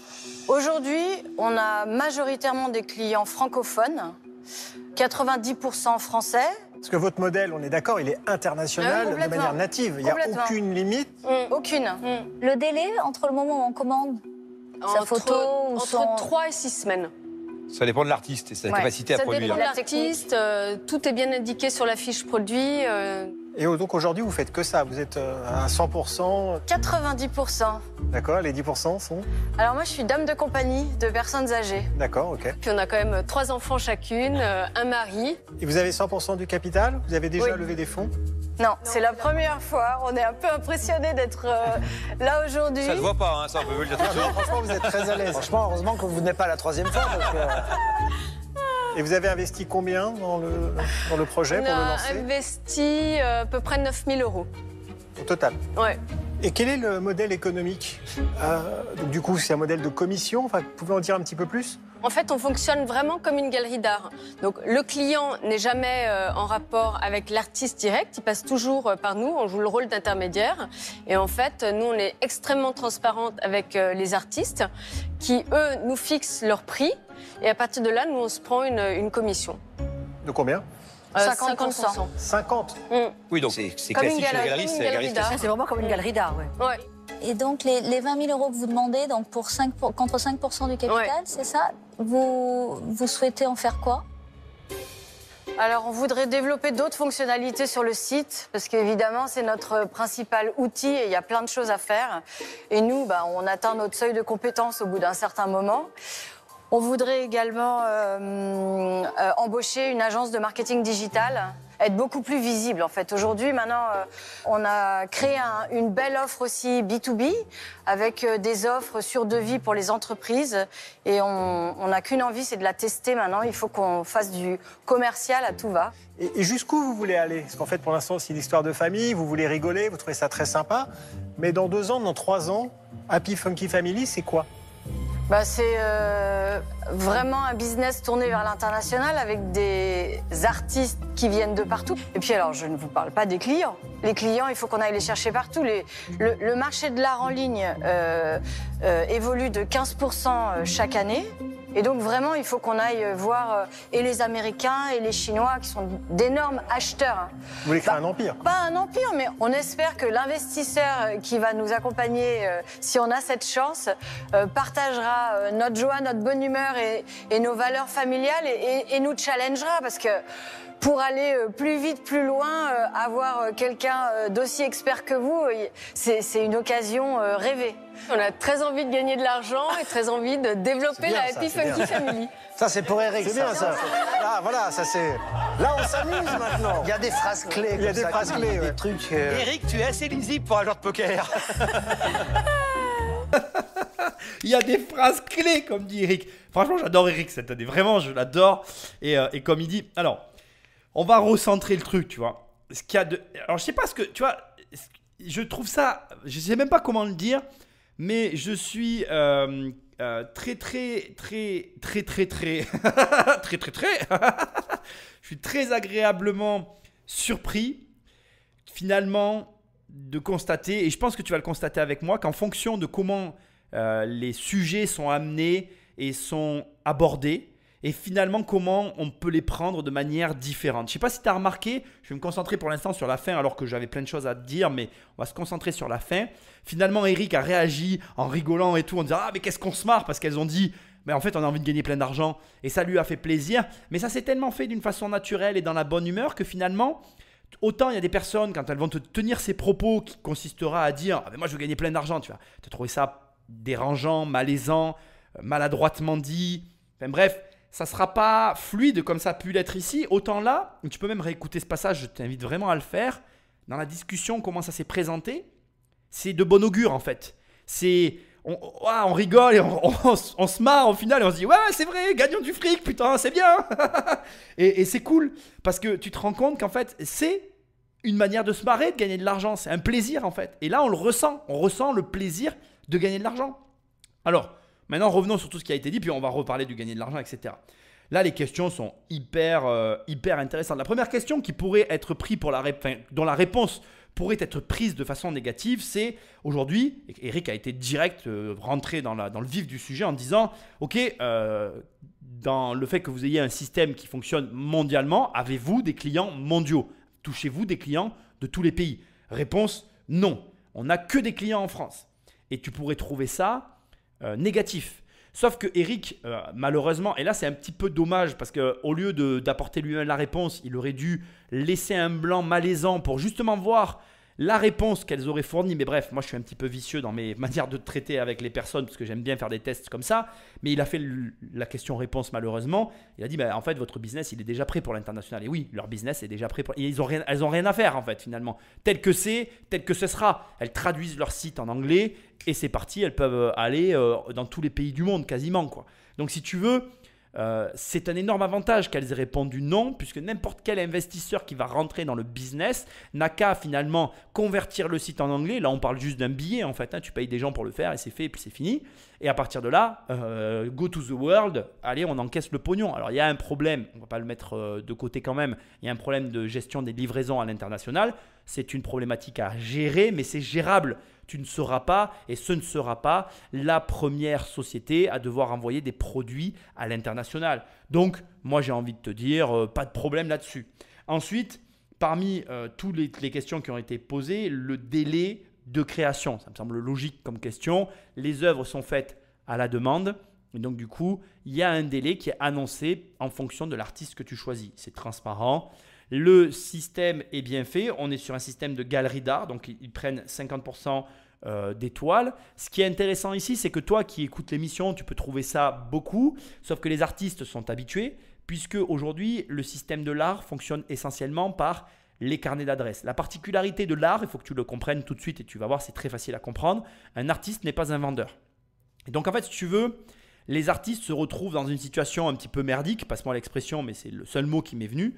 aujourd'hui, on a majoritairement des clients francophones, 90% français. Parce que votre modèle, on est d'accord, il est international de manière native. Il n'y a aucune limite. Aucune. Le délai entre le moment où on commande sa photo ou entre 3 et 6 semaines. Ça dépend de l'artiste et sa capacité à produire. Ça dépend de l'artiste, tout est bien indiqué sur la fiche produit. Et donc aujourd'hui, vous faites que ça, vous êtes à 100%. 90%. D'accord, les 10% sont? Alors moi, je suis dame de compagnie de personnes âgées. D'accord, ok. Puis on a quand même 3 enfants chacune, un mari. Et vous avez 100% du capital? Vous avez déjà levé des fonds? Non, c'est la première fois. On est un peu impressionnés d'être là aujourd'hui. Ça ne se voit pas, hein, ça on peut vous le dire tout de suite. Franchement, vous êtes très à l'aise. Franchement, heureusement que vous n'êtes pas la 3e fois. Et vous avez investi combien dans le projet pour le lancer? On a investi à peu près 9 000 € au total. Ouais. Et quel est le modèle économique? Donc, du coup, c'est un modèle de commission. Enfin, vous pouvez en dire un petit peu plus? En fait, on fonctionne vraiment comme une galerie d'art. Donc, le client n'est jamais en rapport avec l'artiste direct. Il passe toujours par nous. On joue le rôle d'intermédiaire. Et en fait, nous, on est extrêmement transparente avec les artistes qui, eux, nous fixent leur prix. Et à partir de là, nous, on se prend une commission. De combien? 50%. 50. Oui, donc c'est classique chez la galerie, c'est la galerie C'est vraiment comme une galerie d'art, ouais. Ouais. Et donc, les 20 000 € que vous demandez, donc contre 5% du capital, c'est ça? Vous souhaitez en faire quoi? Alors, on voudrait développer d'autres fonctionnalités sur le site, parce qu'évidemment, c'est notre principal outil et il y a plein de choses à faire. Et nous, on atteint notre seuil de compétence au bout d'un certain moment. On voudrait également embaucher une agence de marketing digital, être beaucoup plus visible en fait. Aujourd'hui, maintenant, on a créé une belle offre aussi B2B avec des offres sur devis pour les entreprises et on n'a qu'une envie, c'est de la tester maintenant. Il faut qu'on fasse du commercial à tout va. Et jusqu'où vous voulez aller? Parce qu'en fait, pour l'instant, c'est une histoire de famille, vous voulez rigoler, vous trouvez ça très sympa. Mais dans 2 ans, dans 3 ans, Happy Funky Family, c'est quoi? C'est vraiment un business tourné vers l'international avec des artistes qui viennent de partout. Et puis alors, je ne vous parle pas des clients. Les clients, il faut qu'on aille les chercher partout. Le marché de l'art en ligne évolue de 15% chaque année. Et donc vraiment, il faut qu'on aille voir et les Américains et les Chinois qui sont d'énormes acheteurs. Vous voulez créer un empire? Pas un empire, mais on espère que l'investisseur qui va nous accompagner, si on a cette chance, partagera notre joie, notre bonne humeur et nos valeurs familiales et nous challengera parce que pour aller plus vite, plus loin, avoir quelqu'un d'aussi expert que vous, c'est une occasion rêvée. On a très envie de gagner de l'argent et très envie de développer la Happy Funky Family. Ça, c'est pour Eric. C'est bien ça. Ah, voilà, ça c'est. Là, on s'amuse maintenant. Il y a des phrases clés. Il y a des phrases clés, des trucs. Eric, tu es assez lisible pour un joueur de poker. Il y a des phrases clés, comme dit Eric. Franchement, j'adore Eric cette année. Vraiment, je l'adore. Et comme il dit, alors, on va recentrer le truc, tu vois. Ce qu'il y a de. Alors, je sais pas ce que. Tu vois, je trouve ça. Je sais même pas comment le dire, mais je suis très. Je suis très agréablement surpris, finalement, de constater, et je pense que tu vas le constater avec moi, qu'en fonction de comment les sujets sont amenés et sont abordés, et finalement comment on peut les prendre de manière différente. Je ne sais pas si tu as remarqué, je vais me concentrer pour l'instant sur la fin alors que j'avais plein de choses à te dire, mais on va se concentrer sur la fin. Finalement, Eric a réagi en rigolant et tout, en disant « Ah, mais qu'est-ce qu'on se marre ?» parce qu'elles ont dit « Mais en fait, on a envie de gagner plein d'argent. » Et ça lui a fait plaisir. Mais ça s'est tellement fait d'une façon naturelle et dans la bonne humeur que finalement, autant il y a des personnes, quand elles vont te tenir ces propos qui consistera à dire « Ah, mais moi, je veux gagner plein d'argent. » Tu vas te trouver ça dérangeant, malaisant, maladroitement dit. Enfin bref, ça ne sera pas fluide comme ça a pu l'être ici. Autant là, tu peux même réécouter ce passage, je t'invite vraiment à le faire. Dans la discussion, comment ça s'est présenté, c'est de bon augure en fait. On rigole et on se marre au final et on se dit « Ouais, c'est vrai, gagnons du fric, putain, c'est bien !» Et c'est cool parce que tu te rends compte qu'en fait, c'est une manière de se marrer, de gagner de l'argent. C'est un plaisir en fait. Et là, on le ressent. On ressent le plaisir de gagner de l'argent. Alors, maintenant, revenons sur tout ce qui a été dit, puis on va reparler du gagner de l'argent, etc. Là, les questions sont hyper intéressantes. La première question qui pourrait être prise dont la réponse pourrait être prise de façon négative, c'est aujourd'hui, Eric a été direct rentré dans le vif du sujet en disant « Ok, dans le fait que vous ayez un système qui fonctionne mondialement, avez-vous des clients mondiaux ? Touchez-vous des clients de tous les pays ?» Réponse « Non, on n'a que des clients en France. » Et tu pourrais trouver ça négatif. Sauf que Eric, malheureusement, et là c'est un petit peu dommage parce qu'au lieu d'apporter lui-même la réponse, il aurait dû laisser un blanc malaisant pour justement voir la réponse qu'elles auraient fournie. Mais bref, moi je suis un petit peu vicieux dans mes manières de traiter avec les personnes parce que j'aime bien faire des tests comme ça. Mais il a fait la question-réponse malheureusement. Il a dit en fait votre business il est déjà prêt pour l'international. Et oui, leur business est déjà prêt pour... elles ont rien à faire en fait finalement. Tel que ce sera. Elles traduisent leur site en anglais et c'est parti. Elles peuvent aller dans tous les pays du monde quasiment quoi. Donc si tu veux... c'est un énorme avantage qu'elles aient répondu non, puisque n'importe quel investisseur qui va rentrer dans le business n'a qu'à finalement convertir le site en anglais. Là, on parle juste d'un billet en fait. Tu payes des gens pour le faire et c'est fait et puis c'est fini. Et à partir de là, go to the world, allez, on encaisse le pognon. Alors, il y a un problème, on ne va pas le mettre de côté quand même. Il y a un problème de gestion des livraisons à l'international. C'est une problématique à gérer, mais c'est gérable. Tu ne seras pas, et ce ne sera pas, la première société à devoir envoyer des produits à l'international. Donc, moi, j'ai envie de te dire, pas de problème là-dessus. Ensuite, parmi toutes les questions qui ont été posées, le délai de création. Ça me semble logique comme question. Les œuvres sont faites à la demande. Et donc, du coup, il y a un délai qui est annoncé en fonction de l'artiste que tu choisis. C'est transparent. Le système est bien fait. On est sur un système de galerie d'art. Donc, ils prennent 50% d'étoiles. Ce qui est intéressant ici, c'est que toi qui écoutes l'émission, tu peux trouver ça beaucoup. Sauf que les artistes sont habitués puisque aujourd'hui, le système de l'art fonctionne essentiellement par les carnets d'adresses. La particularité de l'art, il faut que tu le comprennes tout de suite et tu vas voir, c'est très facile à comprendre. Un artiste n'est pas un vendeur. Et donc, en fait, si tu veux, les artistes se retrouvent dans une situation un petit peu merdique. Passe-moi l'expression, mais c'est le seul mot qui m'est venu.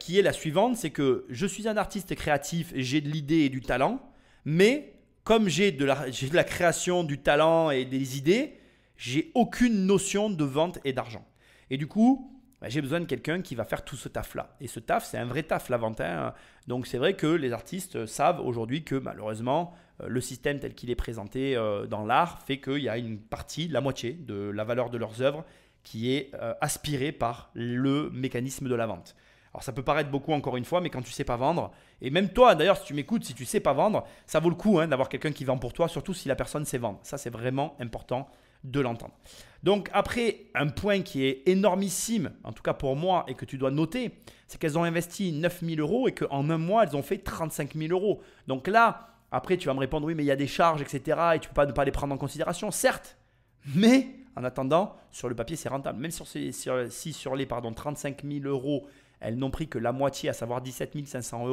Qui est la suivante, c'est que je suis un artiste créatif, j'ai de l'idée et du talent, mais comme j'ai de la création, du talent et des idées, j'ai aucune notion de vente et d'argent. Et du coup, j'ai besoin de quelqu'un qui va faire tout ce taf-là. Et ce taf, c'est un vrai taf, la vente. Donc c'est vrai que les artistes savent aujourd'hui que malheureusement, le système tel qu'il est présenté dans l'art fait qu'il y a une partie, la moitié de la valeur de leurs œuvres qui est aspirée par le mécanisme de la vente. Alors ça peut paraître beaucoup encore une fois, mais quand tu ne sais pas vendre, et même toi d'ailleurs si tu m'écoutes, si tu ne sais pas vendre, ça vaut le coup d'avoir quelqu'un qui vend pour toi, surtout si la personne sait vendre. Ça c'est vraiment important de l'entendre. Donc après, un point qui est énormissime, en tout cas pour moi, et que tu dois noter, c'est qu'elles ont investi 9 000 € et qu'en un mois, elles ont fait 35 000 €. Donc là, après tu vas me répondre, oui mais il y a des charges, etc. et tu ne peux pas ne pas les prendre en considération, certes, mais en attendant, sur le papier c'est rentable. Même si sur les 35 000 €, elles n'ont pris que la moitié, à savoir 17 500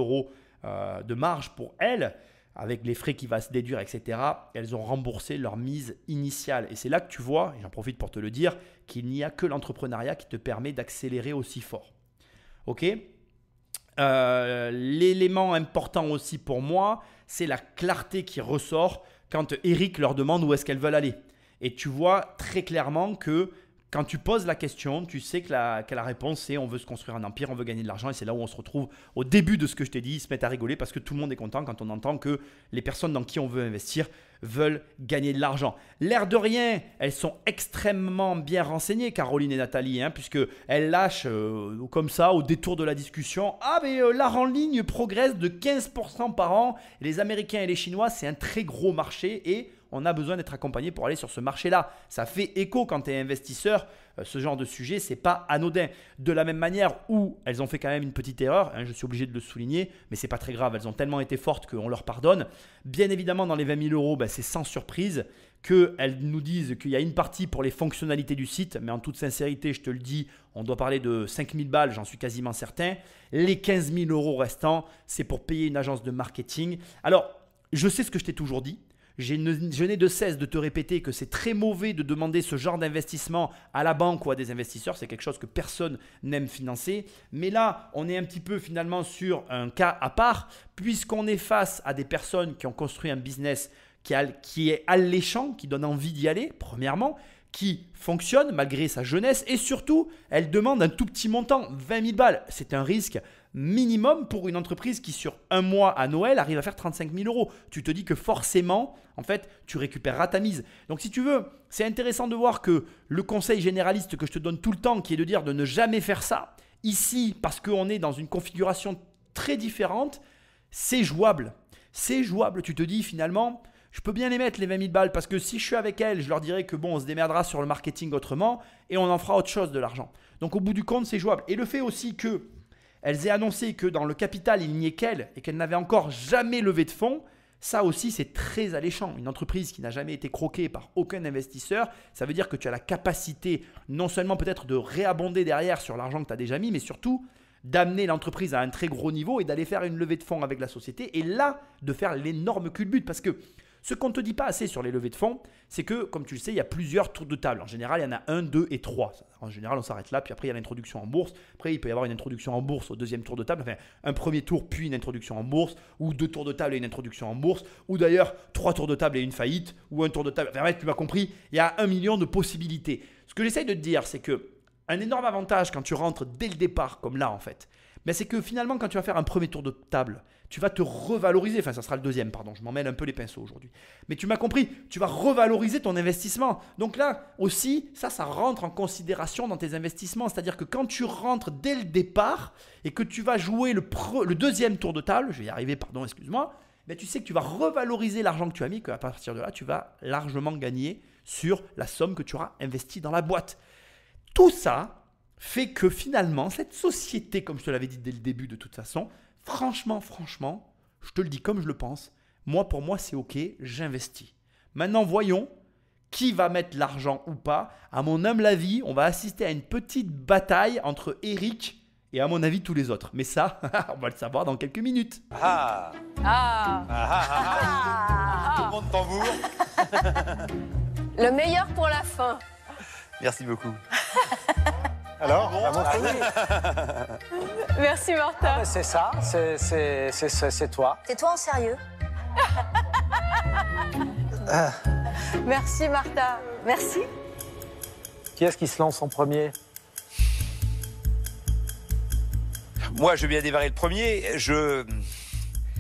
€ de marge pour elles, avec les frais qui vont se déduire, etc. Elles ont remboursé leur mise initiale. Et c'est là que tu vois, et j'en profite pour te le dire, qu'il n'y a que l'entrepreneuriat qui te permet d'accélérer aussi fort. Ok ? L'élément important aussi pour moi, c'est la clarté qui ressort quand Eric leur demande où est-ce qu'elles veulent aller. Et tu vois très clairement que quand tu poses la question, tu sais que la réponse c'est on veut se construire un empire, on veut gagner de l'argent et c'est là où on se retrouve au début de ce que je t'ai dit, ils se mettent à rigoler parce que tout le monde est content quand on entend que les personnes dans qui on veut investir veulent gagner de l'argent. L'air de rien, elles sont extrêmement bien renseignées, Caroline et Nathalie, puisqu'elles lâchent comme ça au détour de la discussion « Ah mais l'art en ligne progresse de 15% par an, les Américains et les Chinois c'est un très gros marché et… » on a besoin d'être accompagné pour aller sur ce marché-là. Ça fait écho quand tu es investisseur. Ce genre de sujet, ce n'est pas anodin. De la même manière où elles ont fait quand même une petite erreur, je suis obligé de le souligner, mais ce n'est pas très grave. Elles ont tellement été fortes qu'on leur pardonne. Bien évidemment, dans les 20 000 €, c'est sans surprise qu'elles nous disent qu'il y a une partie pour les fonctionnalités du site, mais en toute sincérité, je te le dis, on doit parler de 5 000 balles, j'en suis quasiment certain. Les 15 000 € restants, c'est pour payer une agence de marketing. Alors, je sais ce que je t'ai toujours dit. je n'ai de cesse de te répéter que c'est très mauvais de demander ce genre d'investissement à la banque ou à des investisseurs. C'est quelque chose que personne n'aime financer. Mais là, on est un petit peu finalement sur un cas à part, puisqu'on est face à des personnes qui ont construit un business qui est alléchant, qui donne envie d'y aller, premièrement, qui fonctionne malgré sa jeunesse et surtout, elle demande un tout petit montant, 20 000 balles. C'est un risque minimum pour une entreprise qui, sur un mois à Noël, arrive à faire 35 000 euros. Tu te dis que forcément, en fait, tu récupéreras ta mise. Donc, si tu veux, c'est intéressant de voir que le conseil généraliste que je te donne tout le temps, qui est de dire de ne jamais faire ça, ici, parce qu'on est dans une configuration très différente, c'est jouable. C'est jouable. Tu te dis finalement, je peux bien les mettre les 20 000 balles parce que si je suis avec elles, je leur dirai que bon, on se démerdera sur le marketing autrement et on en fera autre chose de l'argent. Donc, au bout du compte, c'est jouable. Et le fait aussi que elles aient annoncé que dans le capital, il n'y ait qu'elles et qu'elles n'avaient encore jamais levé de fonds, ça aussi, c'est très alléchant. Une entreprise qui n'a jamais été croquée par aucun investisseur, ça veut dire que tu as la capacité non seulement peut-être de réabonder derrière sur l'argent que tu as déjà mis, mais surtout d'amener l'entreprise à un très gros niveau et d'aller faire une levée de fonds avec la société et là, de faire l'énorme culbute. Parce que ce qu'on ne te dit pas assez sur les levées de fonds, c'est que, comme tu le sais, il y a plusieurs tours de table. En général, il y en a 1, 2 et 3. En général, on s'arrête là, puis après, il y a l'introduction en bourse. Après, il peut y avoir une introduction en bourse au deuxième tour de table. Enfin, un premier tour, puis une introduction en bourse, ou 2 tours de table et une introduction en bourse, ou d'ailleurs 3 tours de table et une faillite, ou un tour de table. Enfin, bref, tu m'as compris, il y a 1 million de possibilités. Ce que j'essaye de te dire, c'est qu'un énorme avantage quand tu rentres dès le départ, comme là en fait, mais c'est que finalement, quand tu vas faire un premier tour de table, tu vas te revaloriser. Enfin, ça sera le deuxième, pardon. Je m'en mêle un peu les pinceaux aujourd'hui. Mais tu m'as compris, tu vas revaloriser ton investissement. Donc là aussi, ça rentre en considération dans tes investissements. C'est-à-dire que quand tu rentres dès le départ et que tu vas jouer le deuxième tour de table, je vais y arriver, pardon, excuse-moi, mais tu sais que tu vas revaloriser l'argent que tu as mis, qu'à partir de là, tu vas largement gagner sur la somme que tu auras investie dans la boîte. Tout ça fait que finalement, cette société, comme je te l'avais dit dès le début de toute façon, franchement, je te le dis comme je le pense, pour moi, c'est OK, j'investis. Maintenant, voyons qui va mettre l'argent ou pas. À mon humble avis, on va assister à une petite bataille entre Eric et à mon avis tous les autres. Mais ça, on va le savoir dans quelques minutes. Tout le monde tambour. Le meilleur pour la fin. Merci beaucoup. Alors, montre-nous. Merci Martha. C'est ça, c'est toi. C'est toi en sérieux? Merci Martha. Merci. Qui est-ce qui se lance en premier? Moi, je viens démarrer le premier.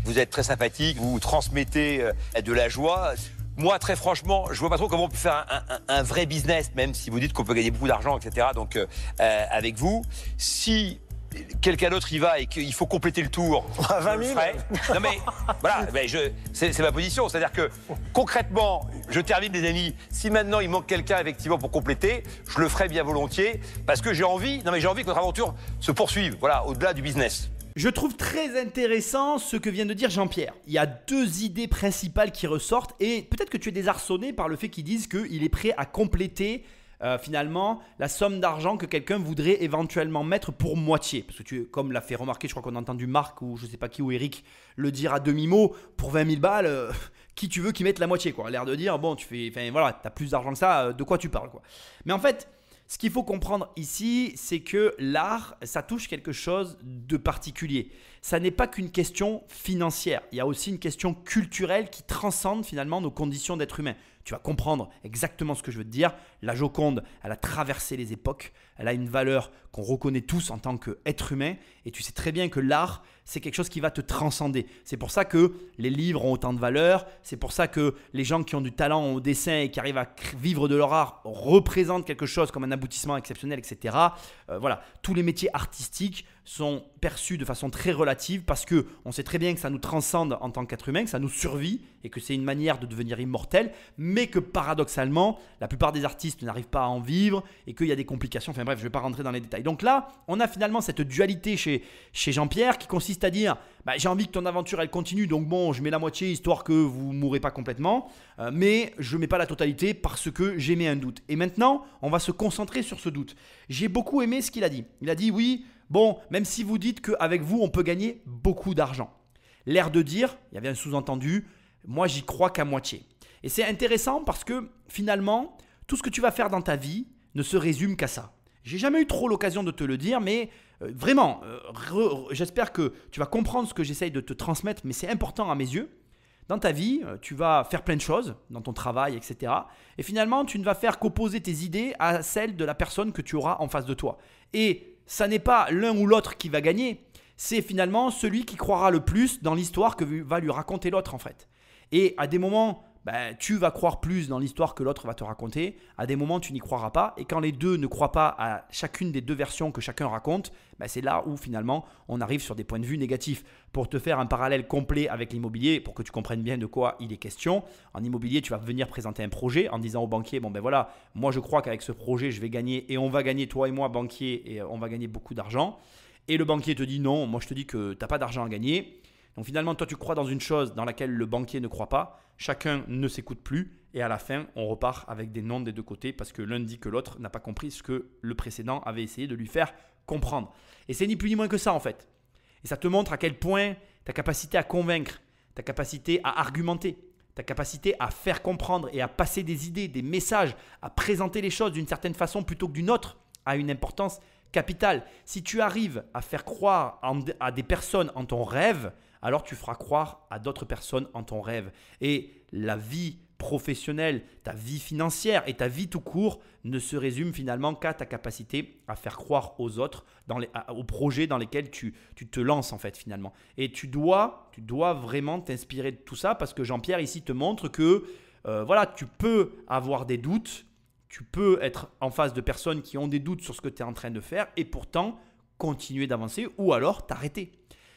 Vous êtes très sympathique, vous transmettez de la joie. Moi, très franchement, je vois pas trop comment on peut faire un vrai business, même si vous dites qu'on peut gagner beaucoup d'argent, etc. Donc, avec vous, si quelqu'un d'autre y va et qu'il faut compléter le tour, 20 000. Non mais voilà, c'est ma position. C'est-à-dire que concrètement, je termine, les amis. Si maintenant il manque quelqu'un effectivement pour compléter, je le ferai bien volontiers parce que j'ai envie que notre aventure se poursuive. Voilà, au-delà du business. Je trouve très intéressant ce que vient de dire Jean-Pierre. Il y a 2 idées principales qui ressortent et peut-être que tu es désarçonné par le fait qu'ils disent qu'il est prêt à compléter finalement la somme d'argent que quelqu'un voudrait éventuellement mettre pour moitié. Parce que comme l'a fait remarquer, je crois qu'on a entendu Marc ou je ne sais pas qui ou Eric le dire à demi-mot, pour 20 000 balles, qui tu veux qui mette la moitié quoi. L'air de dire, bon, tu as plus d'argent que ça, de quoi tu parles quoi. Mais en fait, ce qu'il faut comprendre ici, c'est que l'art, ça touche quelque chose de particulier. Ça n'est pas qu'une question financière. Il y a aussi une question culturelle qui transcende finalement nos conditions d'être humain. Tu vas comprendre exactement ce que je veux te dire. La Joconde, elle a traversé les époques. Elle a une valeur qu'on reconnaît tous en tant qu'être humain. Et tu sais très bien que l'art, c'est quelque chose qui va te transcender. C'est pour ça que les livres ont autant de valeur. C'est pour ça que les gens qui ont du talent au dessin et qui arrivent à vivre de leur art représentent quelque chose comme un aboutissement exceptionnel, etc. Voilà, tous les métiers artistiques sont perçus de façon très relative parce qu'on sait très bien que ça nous transcende en tant qu'être humain, que ça nous survit et que c'est une manière de devenir immortel, mais que paradoxalement, la plupart des artistes n'arrivent pas à en vivre et qu'il y a des complications. Enfin bref, je ne vais pas rentrer dans les détails. Donc là, on a finalement cette dualité chez Jean-Pierre qui consiste à dire j'ai envie que ton aventure elle continue, donc bon, je mets la moitié histoire que vous ne mourrez pas complètement, mais je ne mets pas la totalité parce que j'ai mis un doute. Et maintenant, on va se concentrer sur ce doute. J'ai beaucoup aimé ce qu'il a dit. Il a dit oui, bon, même si vous dites qu'avec vous, on peut gagner beaucoup d'argent. L'air de dire, il y avait un sous-entendu, moi j'y crois qu'à moitié. Et c'est intéressant parce que finalement, tout ce que tu vas faire dans ta vie ne se résume qu'à ça. J'ai jamais eu trop l'occasion de te le dire, mais vraiment, j'espère que tu vas comprendre ce que j'essaye de te transmettre, mais c'est important à mes yeux. Dans ta vie, tu vas faire plein de choses, dans ton travail, etc. Et finalement, tu ne vas faire qu'opposer tes idées à celles de la personne que tu auras en face de toi. Et ça n'est pas l'un ou l'autre qui va gagner, c'est finalement celui qui croira le plus dans l'histoire que va lui raconter l'autre en fait. Et à des moments, tu vas croire plus dans l'histoire que l'autre va te raconter. À des moments, tu n'y croiras pas. Et quand les deux ne croient pas à chacune des deux versions que chacun raconte, c'est là où finalement on arrive sur des points de vue négatifs. Pour te faire un parallèle complet avec l'immobilier, pour que tu comprennes bien de quoi il est question, en immobilier, tu vas venir présenter un projet en disant au banquier, voilà, moi je crois qu'avec ce projet, je vais gagner et on va gagner, toi et moi, banquier, et on va gagner beaucoup d'argent. Et le banquier te dit non, moi je te dis que tu n'as pas d'argent à gagner. Donc finalement, toi tu crois dans une chose dans laquelle le banquier ne croit pas. Chacun ne s'écoute plus et à la fin, on repart avec des noms des deux côtés parce que l'un dit que l'autre n'a pas compris ce que le précédent avait essayé de lui faire comprendre. Et c'est ni plus ni moins que ça en fait. Et ça te montre à quel point ta capacité à convaincre, ta capacité à argumenter, ta capacité à faire comprendre et à passer des idées, des messages, à présenter les choses d'une certaine façon plutôt que d'une autre a une importance capitale. Si tu arrives à faire croire à des personnes en ton rêve, alors tu feras croire à d'autres personnes en ton rêve. Et la vie professionnelle, ta vie financière et ta vie tout court ne se résument finalement qu'à ta capacité à faire croire aux autres, aux projets dans lesquels tu te lances en fait finalement. Et tu dois vraiment t'inspirer de tout ça parce que Jean-Pierre ici te montre que tu peux avoir des doutes, tu peux être en face de personnes qui ont des doutes sur ce que tu es en train de faire et pourtant continuer d'avancer ou alors t'arrêter.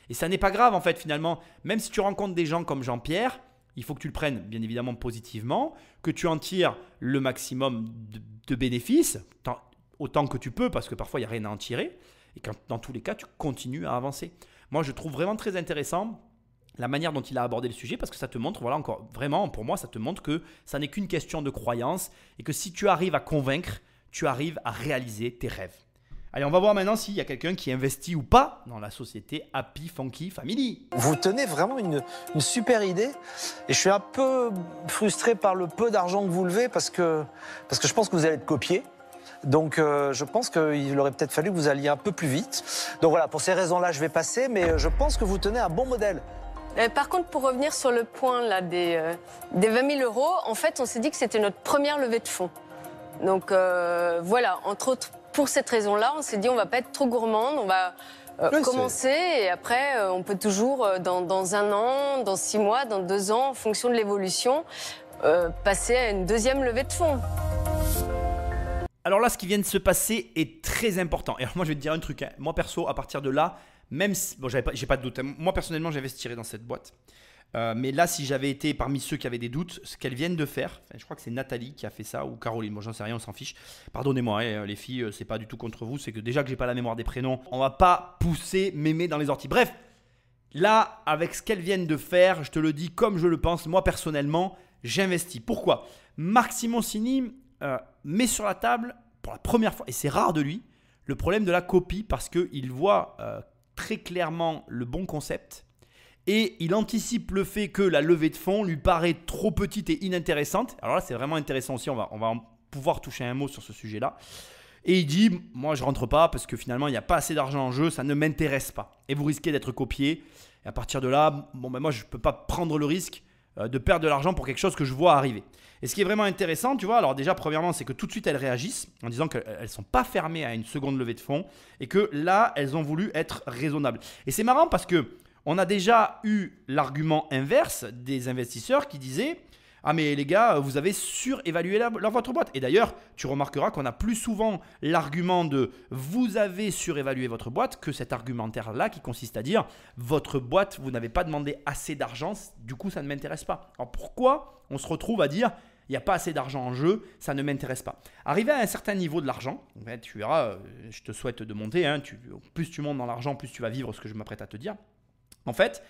Et ça n'est pas grave en fait finalement, même si tu rencontres des gens comme Jean-Pierre, il faut que tu le prennes bien évidemment positivement, que tu en tires le maximum de bénéfices, autant que tu peux parce que parfois il n'y a rien à en tirer et dans tous les cas tu continues à avancer. Moi je trouve vraiment très intéressant la manière dont il a abordé le sujet parce que ça te montre, encore vraiment pour moi ça te montre que ça n'est qu'une question de croyance et que si tu arrives à convaincre, tu arrives à réaliser tes rêves. Allez, on va voir maintenant s'il y a quelqu'un qui investit ou pas dans la société Happy Funky Family. Vous tenez vraiment une super idée et je suis un peu frustré par le peu d'argent que vous levez parce que je pense que vous allez être copié. Donc je pense qu'il aurait peut-être fallu que vous alliez un peu plus vite. Donc voilà, pour ces raisons-là, je vais passer, mais je pense que vous tenez un bon modèle. Par contre, pour revenir sur le point là, des 20 000 euros, en fait, on s'est dit que c'était notre première levée de fonds. Donc voilà, entre autres, pour cette raison-là, on s'est dit on va pas être trop gourmande, on va commencer et après, on peut toujours, dans 1 an, dans 6 mois, dans 2 ans, en fonction de l'évolution, passer à une deuxième levée de fonds. Alors là, ce qui vient de se passer est très important. Et alors moi, je vais te dire un truc. Moi, perso, à partir de là, même si… Bon, j'ai pas de doute. Moi, personnellement, j'investirais dans cette boîte. Mais là, si j'avais été parmi ceux qui avaient des doutes, ce qu'elles viennent de faire, je crois que c'est Nathalie qui a fait ça, ou Caroline, moi j'en sais rien, on s'en fiche. Pardonnez-moi, les filles, c'est pas du tout contre vous, c'est que déjà que j'ai pas la mémoire des prénoms, on va pas pousser mémé dans les orties. Bref, là, avec ce qu'elles viennent de faire, je te le dis comme je le pense, moi personnellement, j'investis. Pourquoi ? Marc Simoncini met sur la table, pour la première fois, et c'est rare de lui, le problème de la copie parce qu'il voit très clairement le bon concept. Et il anticipe le fait que la levée de fonds lui paraît trop petite et inintéressante. Alors là, c'est vraiment intéressant aussi. On va pouvoir toucher un mot sur ce sujet-là. Et il dit, moi, je ne rentre pas parce que finalement, il n'y a pas assez d'argent en jeu. Ça ne m'intéresse pas. Et vous risquez d'être copié. Et à partir de là, moi, je ne peux pas prendre le risque de perdre de l'argent pour quelque chose que je vois arriver. Et ce qui est vraiment intéressant, tu vois, alors déjà, premièrement, c'est que tout de suite, elles réagissent en disant qu'elles ne sont pas fermées à une seconde levée de fonds et que là, elles ont voulu être raisonnables. Et c'est marrant parce que on a déjà eu l'argument inverse des investisseurs qui disaient « Ah mais les gars, vous avez surévalué votre boîte ». Et d'ailleurs, tu remarqueras qu'on a plus souvent l'argument de « Vous avez surévalué votre boîte » que cet argumentaire-là qui consiste à dire « Votre boîte, vous n'avez pas demandé assez d'argent, du coup ça ne m'intéresse pas ». Alors pourquoi on se retrouve à dire « Il n'y a pas assez d'argent en jeu, ça ne m'intéresse pas ». Arrivé à un certain niveau de l'argent, tu verras, je te souhaite de monter, plus tu montes dans l'argent, plus tu vas vivre ce que je m'apprête à te dire. En fait,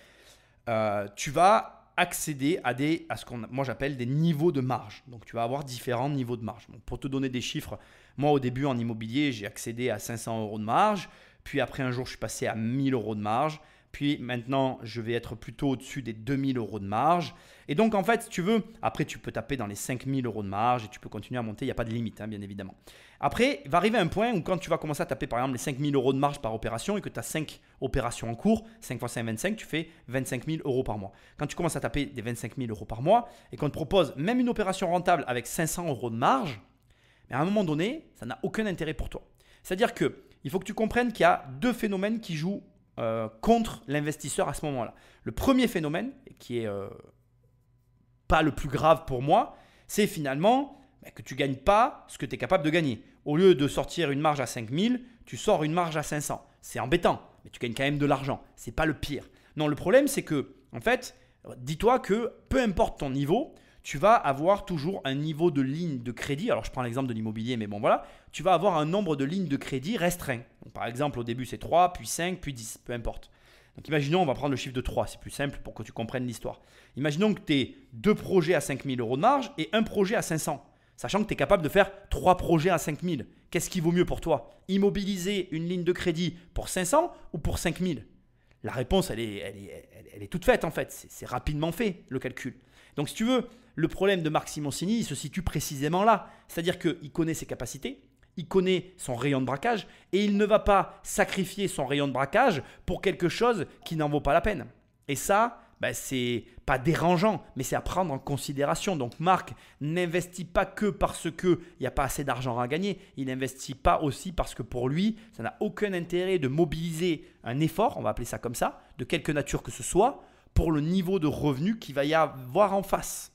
tu vas accéder à ce qu'on moi j'appelle des niveaux de marge. Donc, tu vas avoir différents niveaux de marge. Bon, pour te donner des chiffres, moi au début en immobilier, j'ai accédé à 500 € de marge. Puis après un jour, je suis passé à 1000 € de marge. Puis maintenant, je vais être plutôt au-dessus des 2000 € de marge. Et donc, en fait, si tu veux, après, tu peux taper dans les 5000 € de marge et tu peux continuer à monter. Il n'y a pas de limite, hein, bien évidemment. Après, il va arriver un point où quand tu vas commencer à taper, par exemple, les 5000 € de marge par opération et que tu as 5 opérations en cours, 5 x 5, 25, tu fais 25 000 € par mois. Quand tu commences à taper des 25 000 € par mois et qu'on te propose même une opération rentable avec 500 € de marge, mais à un moment donné, ça n'a aucun intérêt pour toi. C'est-à-dire qu'il faut que tu comprennes qu'il y a deux phénomènes qui jouent contre l'investisseur à ce moment-là. Le premier phénomène, qui est pas le plus grave pour moi, c'est finalement que tu ne gagnes pas ce que tu es capable de gagner. Au lieu de sortir une marge à 5000, tu sors une marge à 500. C'est embêtant, mais tu gagnes quand même de l'argent. Ce n'est pas le pire. Non, le problème, c'est que, en fait, dis-toi que peu importe ton niveau, tu vas avoir toujours un niveau de ligne de crédit. Alors, je prends l'exemple de l'immobilier, mais bon, voilà. Tu vas avoir un nombre de lignes de crédit restreint. Donc, par exemple, au début, c'est 3, puis 5, puis 10, peu importe. Donc, imaginons, on va prendre le chiffre de 3. C'est plus simple pour que tu comprennes l'histoire. Imaginons que tu aies 2 projets à 5000 € de marge et un projet à 500. Sachant que tu es capable de faire 3 projets à 5000. Qu'est-ce qui vaut mieux pour toi? Immobiliser une ligne de crédit pour 500 ou pour 5000? La réponse, elle est toute faite en fait. C'est rapidement fait, le calcul. Donc, si tu veux, le problème de Marc Simoncini, il se situe précisément là. C'est-à-dire qu'il connaît ses capacités, il connaît son rayon de braquage et il ne va pas sacrifier son rayon de braquage pour quelque chose qui n'en vaut pas la peine. Et ça, c'est pas dérangeant, mais c'est à prendre en considération. Donc, Marc n'investit pas que parce qu'il n'y a pas assez d'argent à gagner. Il n'investit pas aussi parce que pour lui, ça n'a aucun intérêt de mobiliser un effort, on va appeler ça comme ça, de quelque nature que ce soit, pour le niveau de revenu qu'il va y avoir en face.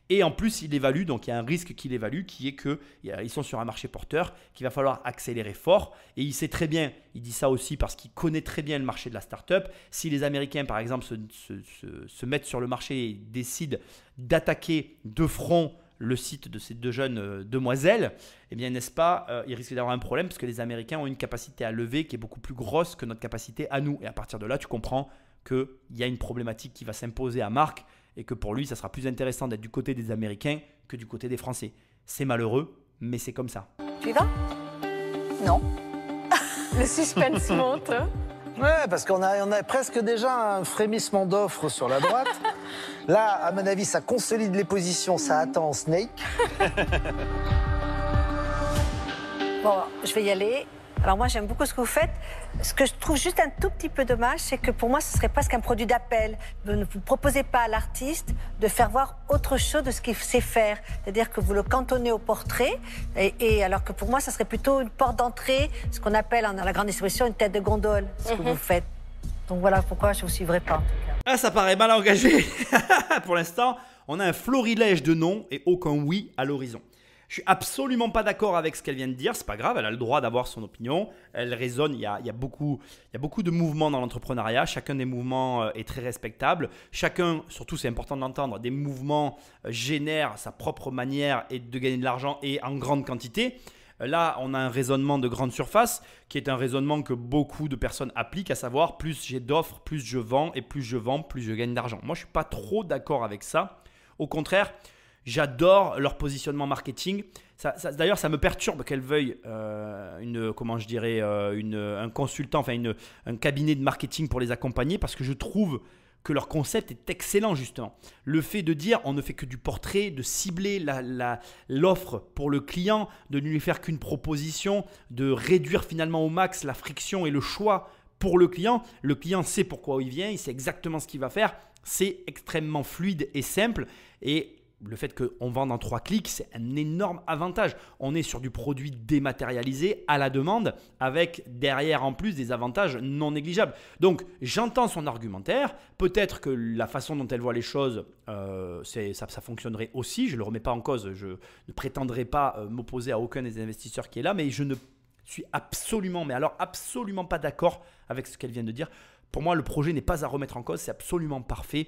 Et en plus, il évalue, donc il y a un risque qu'il évalue qui est qu'ils sont sur un marché porteur, qu'il va falloir accélérer fort. Et il sait très bien, il dit ça aussi parce qu'il connaît très bien le marché de la start-up. Si les Américains, par exemple, se mettent sur le marché et décident d'attaquer de front le site de ces deux jeunes demoiselles, eh bien, n'est-ce pas, il risque d'avoir un problème parce que les Américains ont une capacité à lever qui est beaucoup plus grosse que notre capacité à nous. Et à partir de là, tu comprends qu'il y a une problématique qui va s'imposer à Marc et que pour lui, ça sera plus intéressant d'être du côté des Américains que du côté des Français. C'est malheureux, mais c'est comme ça. Tu y vas? Non. Le suspense monte. Ouais, parce qu'on a presque déjà un frémissement d'offres sur la droite. Là, à mon avis, ça consolide les positions, ça attend en snake. Bon, je vais y aller. Alors moi, j'aime beaucoup ce que vous faites. Ce que je trouve juste un tout petit peu dommage, c'est que pour moi, ce serait presque un produit d'appel. Vous ne vous proposez pas à l'artiste de faire voir autre chose de ce qu'il sait faire. C'est-à-dire que vous le cantonnez au portrait, et alors que pour moi, ça serait plutôt une porte d'entrée, ce qu'on appelle dans la grande distribution une tête de gondole, ce que vous faites. Donc voilà pourquoi je ne vous suivrai pas, en tout cas. Ah, ça paraît mal engagé. Pour l'instant, on a un florilège de noms et aucun oui à l'horizon. Je suis absolument pas d'accord avec ce qu'elle vient de dire, c'est pas grave, elle a le droit d'avoir son opinion, elle raisonne, il y a beaucoup de mouvements dans l'entrepreneuriat, chacun des mouvements est très respectable, chacun, surtout c'est important de l'entendre, des mouvements génèrent sa propre manière de gagner de l'argent et en grande quantité. Là, on a un raisonnement de grande surface qui est un raisonnement que beaucoup de personnes appliquent, à savoir plus j'ai d'offres, plus je vends et plus je vends, plus je gagne d'argent. Moi, je suis pas trop d'accord avec ça, au contraire. J'adore leur positionnement marketing. D'ailleurs, ça me perturbe qu'elles veuillent un consultant, un cabinet de marketing pour les accompagner parce que je trouve que leur concept est excellent justement. Le fait de dire on ne fait que du portrait, de cibler l'offre pour le client, de ne lui faire qu'une proposition, de réduire finalement au max la friction et le choix pour le client. Le client sait pourquoi il vient, il sait exactement ce qu'il va faire. C'est extrêmement fluide et simple et le fait qu'on vende en 3 clics, c'est un énorme avantage. On est sur du produit dématérialisé à la demande avec derrière en plus des avantages non négligeables. Donc, j'entends son argumentaire. Peut-être que la façon dont elle voit les choses, ça fonctionnerait aussi. Je ne le remets pas en cause. Je ne prétendrai pas m'opposer à aucun des investisseurs qui est là, mais je ne suis absolument pas d'accord avec ce qu'elle vient de dire. Pour moi, le projet n'est pas à remettre en cause. C'est absolument parfait.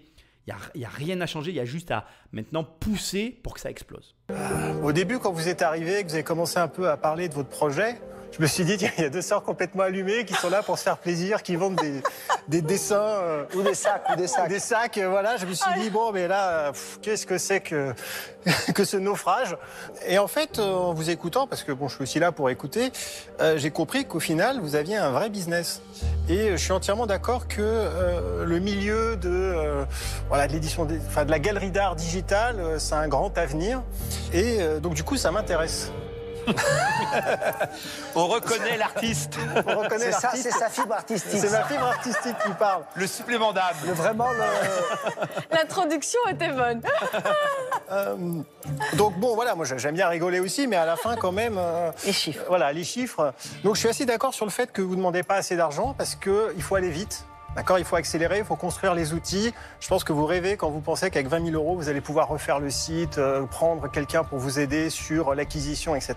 Il n'y a rien à changer, il y a juste à maintenant pousser pour que ça explose. Au début, quand vous êtes arrivé, que vous avez commencé un peu à parler de votre projet, Je me suis dit, il y a deux sœurs complètement allumées qui sont là pour se faire plaisir, qui vendent des dessins. Ou des sacs. Des sacs, voilà. Je me suis dit, bon, mais là, qu'est-ce que c'est que ce naufrage? Et en fait, en vous écoutant, parce que bon, je suis aussi là pour écouter, j'ai compris qu'au final, vous aviez un vrai business. Et je suis entièrement d'accord que le milieu de l'édition, de la galerie d'art digitale, c'est un grand avenir. Et donc, du coup, ça m'intéresse. On reconnaît l'artiste. On reconnaît l'artiste. C'est sa fibre artistique. C'est ma fibre artistique qui parle. Le supplément d'âme. L'introduction était bonne. Donc bon, voilà, moi j'aime bien rigoler aussi, mais à la fin quand même... Les chiffres. Voilà, les chiffres. Donc je suis assez d'accord sur le fait que vous ne demandez pas assez d'argent parce qu'il faut aller vite. D'accord, il faut accélérer, il faut construire les outils. Je pense que vous rêvez quand vous pensez qu'avec 20 000 €, vous allez pouvoir refaire le site, prendre quelqu'un pour vous aider sur l'acquisition, etc.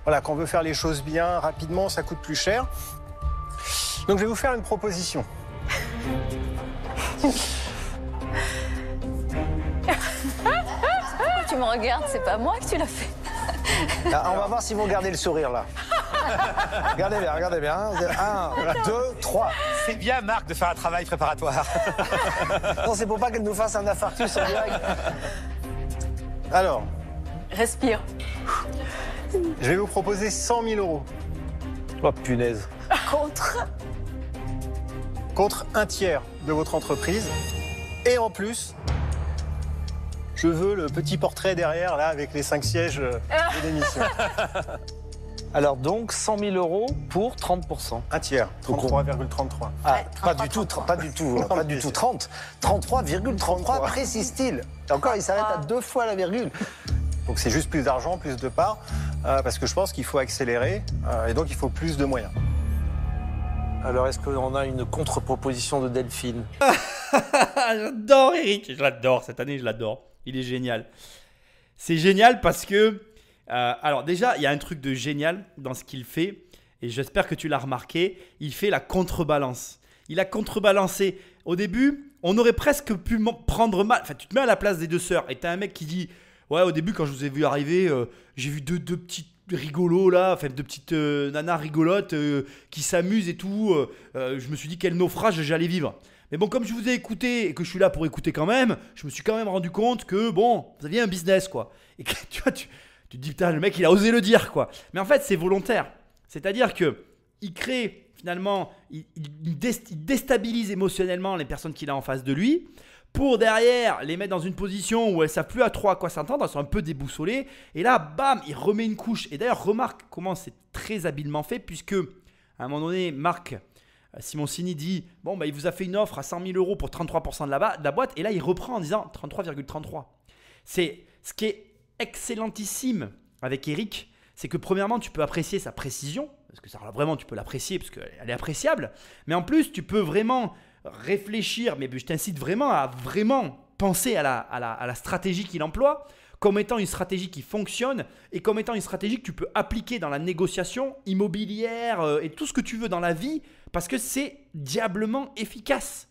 Voilà, quand on veut faire les choses bien, rapidement, ça coûte plus cher. Donc je vais vous faire une proposition. Tu me regardes, c'est pas moi que tu l'as fait. Là, on va voir si vous gardez le sourire, là. Regardez bien. 1, 2, 3. C'est bien, Marc, de faire un travail préparatoire. Non, c'est pour pas qu'elle nous fasse un infarctus en direct. Alors, Respire. je vais vous proposer 100 000 €. Oh, punaise. Contre un tiers de votre entreprise. Et en plus, je veux le petit portrait derrière, là, avec les 5 sièges de l'émission. Alors donc, 100 000 € pour 30%. Un tiers, 33,33. Ah, pas du tout 30. 33,33 précise-t-il. Et encore, il s'arrête à 2 fois la virgule. Donc c'est juste plus d'argent, plus de parts, parce que je pense qu'il faut accélérer, et donc il faut plus de moyens. Alors, est-ce qu'on a une contre-proposition de Delphine? J'adore Eric, je l'adore, cette année je l'adore, il est génial. C'est génial parce que, alors déjà il y a un truc de génial dans ce qu'il fait et j'espère que tu l'as remarqué, il fait la contrebalance. Il a contrebalancé. Au début, on aurait presque pu prendre mal, enfin tu te mets à la place des deux sœurs et t'as un mec qui dit, ouais au début quand je vous ai vu arriver, j'ai vu deux petits rigolos là, enfin deux petites nanas rigolotes qui s'amusent et tout, je me suis dit quel naufrage j'allais vivre. Mais bon, comme je vous ai écouté et que je suis là pour écouter quand même, je me suis quand même rendu compte que bon, vous aviez un business quoi. Et que tu vois, tu te dis putain, le mec il a osé le dire quoi. Mais en fait, c'est volontaire. C'est-à-dire que il crée finalement, il déstabilise émotionnellement les personnes qu'il a en face de lui pour derrière les mettre dans une position où elles ne savent plus à trop à quoi s'entendre, elles sont un peu déboussolées. Et là, bam, il remet une couche. Et d'ailleurs, remarque comment c'est très habilement fait puisque à un moment donné, Marc Simoncini dit bon, bah, il vous a fait une offre à 100 000 € pour 33% de la boîte. Et là, il reprend en disant 33,33. C'est ce qui est excellentissime avec Eric, c'est que premièrement, tu peux apprécier sa précision, parce que ça, vraiment, tu peux l'apprécier parce qu'elle est appréciable. Mais en plus, tu peux vraiment réfléchir, mais je t'incite vraiment à vraiment penser à la stratégie qu'il emploie comme étant une stratégie qui fonctionne et comme étant une stratégie que tu peux appliquer dans la négociation immobilière et tout ce que tu veux dans la vie parce que c'est diablement efficace.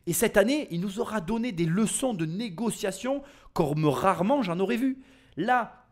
Et cette année, il nous aura donné des leçons de négociation comme rarement j'en aurais vu. Là,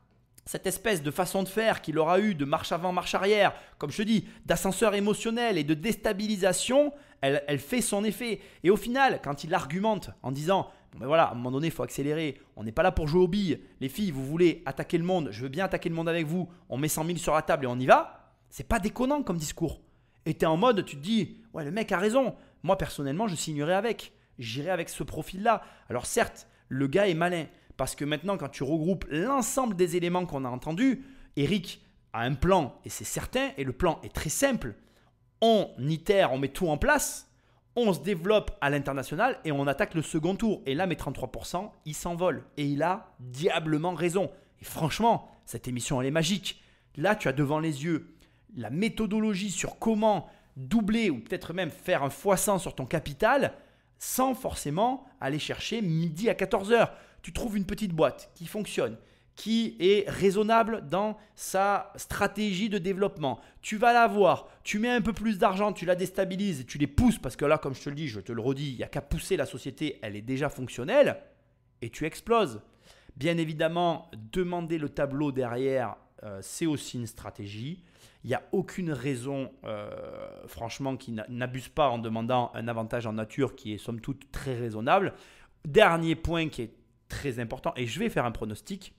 cette espèce de façon de faire qu'il aura eu de marche avant, marche arrière, comme je te dis, d'ascenseur émotionnel et de déstabilisation, elle fait son effet. Et au final, quand il argumente en disant bon ben voilà, à un moment donné, il faut accélérer, on n'est pas là pour jouer aux billes, les filles, vous voulez attaquer le monde, je veux bien attaquer le monde avec vous, on met 100 000 sur la table et on y va, c'est pas déconnant comme discours. Et tu es en mode, tu te dis, ouais, le mec a raison, moi personnellement, je signerai avec, j'irai avec ce profil-là. Alors certes, le gars est malin. Parce que maintenant, quand tu regroupes l'ensemble des éléments qu'on a entendus, Eric a un plan et c'est certain, et le plan est très simple. On itère, on met tout en place, on se développe à l'international et on attaque le second tour. Et là, mes 33%, il s'envole. Et il a diablement raison. Et franchement, cette émission, elle est magique. Là, tu as devant les yeux la méthodologie sur comment doubler ou peut-être même faire un x100 sur ton capital sans forcément aller chercher midi à 14h. Tu trouves une petite boîte qui fonctionne, qui est raisonnable dans sa stratégie de développement. Tu vas la voir, tu mets un peu plus d'argent, tu la déstabilises et tu les pousses parce que là, comme je te le dis, je te le redis, il n'y a qu'à pousser la société, elle est déjà fonctionnelle et tu exploses. Bien évidemment, demander le tableau derrière c'est aussi une stratégie. Il n'y a aucune raison, franchement, qui n'abuse pas en demandant un avantage en nature qui est somme toute très raisonnable. Dernier point qui est très important, et je vais faire un pronostic.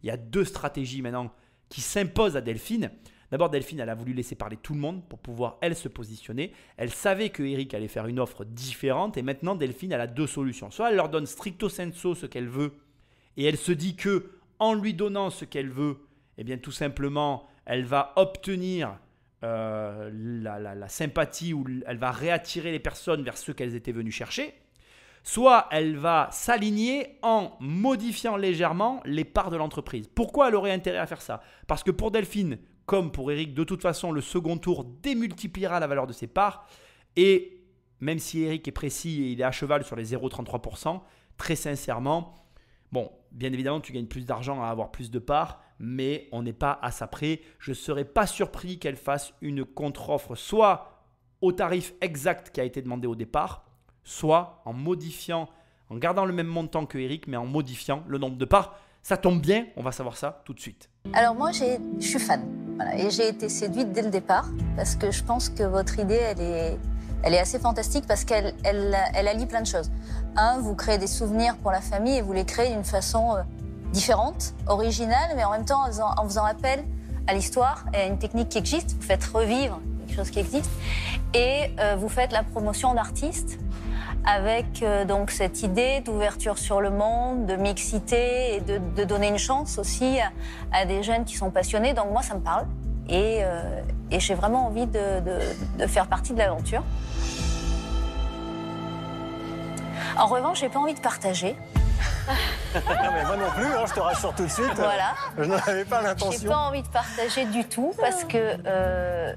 Il y a 2 stratégies maintenant qui s'imposent à Delphine. D'abord, Delphine, elle a voulu laisser parler tout le monde pour pouvoir, elle, se positionner. Elle savait que Eric allait faire une offre différente et maintenant, Delphine, elle a 2 solutions. Soit elle leur donne stricto sensu ce qu'elle veut et elle se dit que en lui donnant ce qu'elle veut, eh bien, tout simplement, elle va obtenir la sympathie ou elle va réattirer les personnes vers ceux qu'elles étaient venues chercher. Soit elle va s'aligner en modifiant légèrement les parts de l'entreprise. Pourquoi elle aurait intérêt à faire ça? Parce que pour Delphine, comme pour Eric, de toute façon, le second tour démultipliera la valeur de ses parts. Et même si Eric est précis et il est à cheval sur les 0,33%, très sincèrement, bon, bien évidemment, tu gagnes plus d'argent à avoir plus de parts, mais on n'est pas à ça près. Je ne serais pas surpris qu'elle fasse une contre-offre, soit au tarif exact qui a été demandé au départ, soit en modifiant, en gardant le même montant que Eric, mais en modifiant le nombre de parts. Ça tombe bien, on va savoir ça tout de suite. Alors moi, je suis fan. Voilà, et j'ai été séduite dès le départ parce que je pense que votre idée, elle est assez fantastique parce qu'elle allie plein de choses. Vous créez des souvenirs pour la famille et vous les créez d'une façon différente, originale, mais en même temps en faisant appel à l'histoire et à une technique qui existe. Vous faites revivre quelque chose qui existe et vous faites la promotion d'artistes avec donc cette idée d'ouverture sur le monde, de mixité et de donner une chance aussi à des jeunes qui sont passionnés. Donc moi, ça me parle et j'ai vraiment envie de faire partie de l'aventure. En revanche, j'ai pas envie de partager. Non mais moi non plus, hein, je te rassure tout de suite. Voilà. Je n'en avais pas l'intention. J'ai pas envie de partager du tout parce que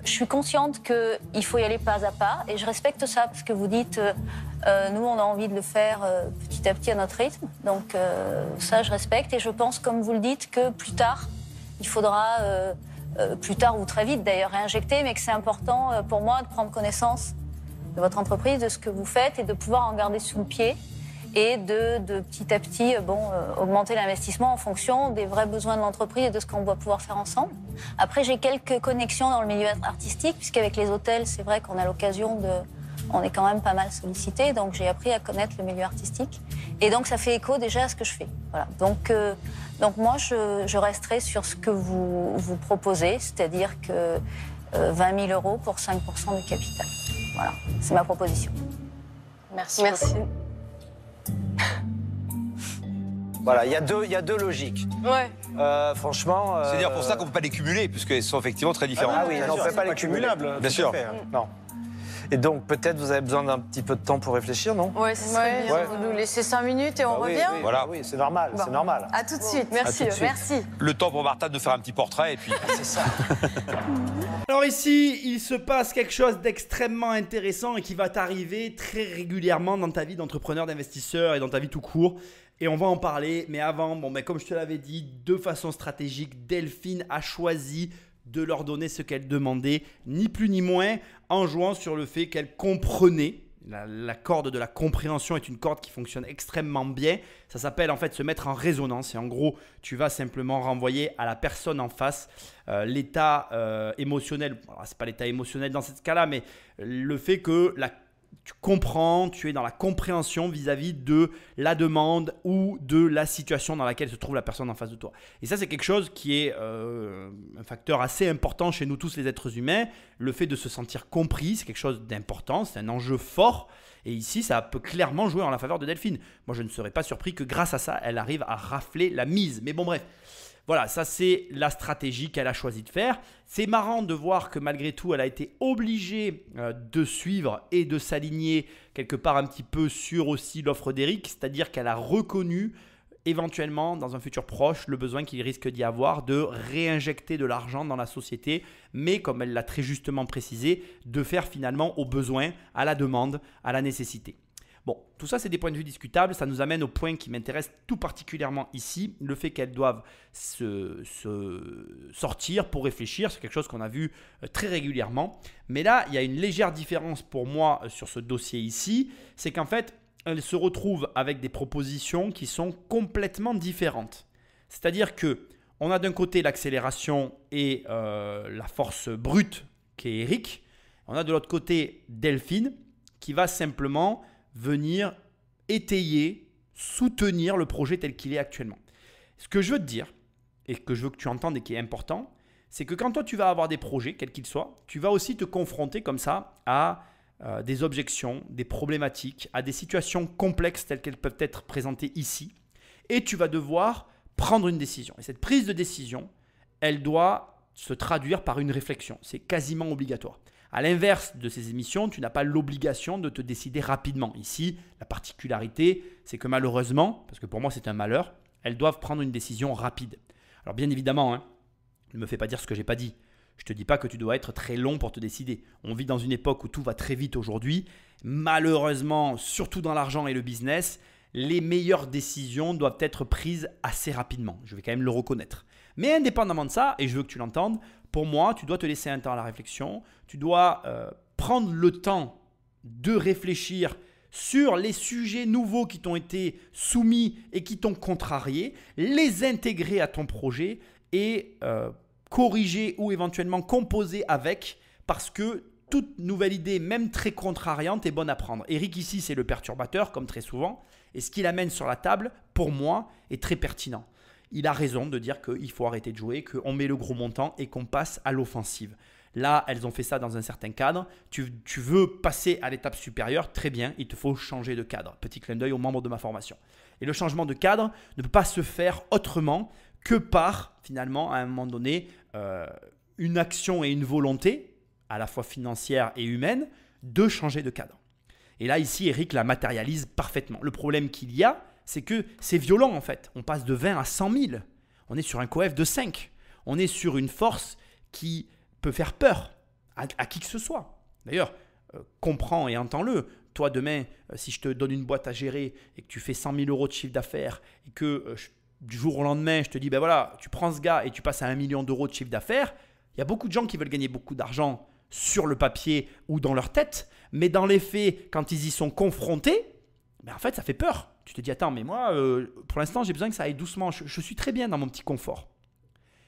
je suis consciente qu'il faut y aller pas à pas et je respecte ça parce que vous dites nous on a envie de le faire petit à petit à notre rythme. Donc ça je respecte et je pense comme vous le dites que plus tard il faudra plus tard ou très vite d'ailleurs réinjecter, mais que c'est important pour moi de prendre connaissance de votre entreprise, de ce que vous faites et de pouvoir en garder sous le pied. Et de petit à petit augmenter l'investissement en fonction des vrais besoins de l'entreprise et de ce qu'on doit pouvoir faire ensemble. Après, j'ai quelques connexions dans le milieu artistique, puisqu'avec les hôtels, c'est vrai qu'on a l'occasion on est quand même pas mal sollicité, donc j'ai appris à connaître le milieu artistique. Et donc, ça fait écho déjà à ce que je fais. Voilà. Donc moi, je resterai sur ce que vous proposez, c'est-à-dire que 20 000 € pour 5% du capital. Voilà, c'est ma proposition. Merci. Voilà, il y a deux logiques. Ouais. Franchement. C'est d'ailleurs pour ça qu'on ne peut pas les cumuler, puisqu'elles sont effectivement très différentes. Ah oui, on ne peut pas les cumuler. Bien sûr. Non. Et donc, peut-être vous avez besoin d'un petit peu de temps pour réfléchir, non? Ouais, c'est ça. Vous nous laissez 5 minutes et on revient. Oui, voilà. Oui, c'est normal, bon. C'est normal. À tout de suite. Merci. Merci. Le temps pour Martha de faire un petit portrait et puis. C'est ça. Alors ici, il se passe quelque chose d'extrêmement intéressant et qui va t'arriver très régulièrement dans ta vie d'entrepreneur, d'investisseur et dans ta vie tout court. Et on va en parler, mais avant, comme je te l'avais dit, de façon stratégique, Delphine a choisi de leur donner ce qu'elle demandait, ni plus ni moins, en jouant sur le fait qu'elle comprenait. La corde de la compréhension est une corde qui fonctionne extrêmement bien. Ça s'appelle en fait se mettre en résonance. Et en gros, tu vas simplement renvoyer à la personne en face l'état émotionnel. Ce n'est pas l'état émotionnel dans ce cas-là, mais le fait que tu comprends, tu es dans la compréhension vis-à-vis de la demande ou de la situation dans laquelle se trouve la personne en face de toi. Et ça, c'est quelque chose qui est un facteur assez important chez nous tous les êtres humains. Le fait de se sentir compris, c'est quelque chose d'important, c'est un enjeu fort. Et ici, ça peut clairement jouer en la faveur de Delphine. Moi, je ne serais pas surpris que grâce à ça, elle arrive à rafler la mise. Mais bon, bref. Voilà, ça c'est la stratégie qu'elle a choisi de faire. C'est marrant de voir que malgré tout, elle a été obligée de suivre et de s'aligner quelque part un petit peu sur aussi l'offre d'Eric. C'est-à-dire qu'elle a reconnu éventuellement dans un futur proche le besoin qu'il risque d'y avoir de réinjecter de l'argent dans la société. Mais comme elle l'a très justement précisé, de faire finalement au besoin, à la demande, à la nécessité. Bon, tout ça, c'est des points de vue discutables. Ça nous amène au point qui m'intéresse tout particulièrement ici, le fait qu'elles doivent se sortir pour réfléchir. C'est quelque chose qu'on a vu très régulièrement. Mais là, il y a une légère différence pour moi sur ce dossier ici. C'est qu'en fait, elles se retrouvent avec des propositions qui sont complètement différentes. C'est-à-dire que On a d'un côté l'accélération et la force brute qui est Eric. On a de l'autre côté Delphine qui va simplement venir étayer, soutenir le projet tel qu'il est actuellement. Ce que je veux te dire et que je veux que tu entendes et qui est important, c'est que quand toi tu vas avoir des projets, quels qu'ils soient, tu vas aussi te confronter comme ça à des objections, des problématiques, à des situations complexes telles qu'elles peuvent être présentées ici. Et tu vas devoir prendre une décision. Et cette prise de décision, elle doit se traduire par une réflexion. C'est quasiment obligatoire. À l'inverse de ces émissions, tu n'as pas l'obligation de te décider rapidement. Ici, la particularité, c'est que malheureusement, parce que pour moi c'est un malheur, elles doivent prendre une décision rapide. Alors bien évidemment, ne me fais pas dire ce que je n'ai pas dit. Je ne te dis pas que tu dois être très long pour te décider. On vit dans une époque où tout va très vite aujourd'hui. Malheureusement, surtout dans l'argent et le business, les meilleures décisions doivent être prises assez rapidement. Je vais quand même le reconnaître. Mais indépendamment de ça, et je veux que tu l'entendes, pour moi, tu dois te laisser un temps à la réflexion. Tu dois prendre le temps de réfléchir sur les sujets nouveaux qui t'ont été soumis et qui t'ont contrarié, les intégrer à ton projet et corriger ou éventuellement composer avec, parce que toute nouvelle idée, même très contrariante, est bonne à prendre. Eric ici, c'est le perturbateur, comme très souvent, et ce qu'il amène sur la table, pour moi, est très pertinent. Il a raison de dire qu'il faut arrêter de jouer, qu'on met le gros montant et qu'on passe à l'offensive. Là, elles ont fait ça dans un certain cadre. Tu veux passer à l'étape supérieure, très bien, il te faut changer de cadre. Petit clin d'œil aux membres de ma formation. Et le changement de cadre ne peut pas se faire autrement que par, finalement, à un moment donné, une action et une volonté, à la fois financière et humaine, de changer de cadre. Et là, ici, Eric la matérialise parfaitement. Le problème qu'il y a, c'est que c'est violent en fait. On passe de 20 à 100 000. On est sur un coef de 5. On est sur une force qui peut faire peur à qui que ce soit. D'ailleurs, comprends et entends-le. Toi, demain, si je te donne une boîte à gérer et que tu fais 100 000 euros de chiffre d'affaires et que du jour au lendemain, je te dis, ben voilà, tu prends ce gars et tu passes à 1 million d'euros de chiffre d'affaires, il y a beaucoup de gens qui veulent gagner beaucoup d'argent sur le papier ou dans leur tête, mais dans les faits, quand ils y sont confrontés, ben en fait, ça fait peur. Tu te dis, attends, mais moi, pour l'instant, j'ai besoin que ça aille doucement. Je suis très bien dans mon petit confort.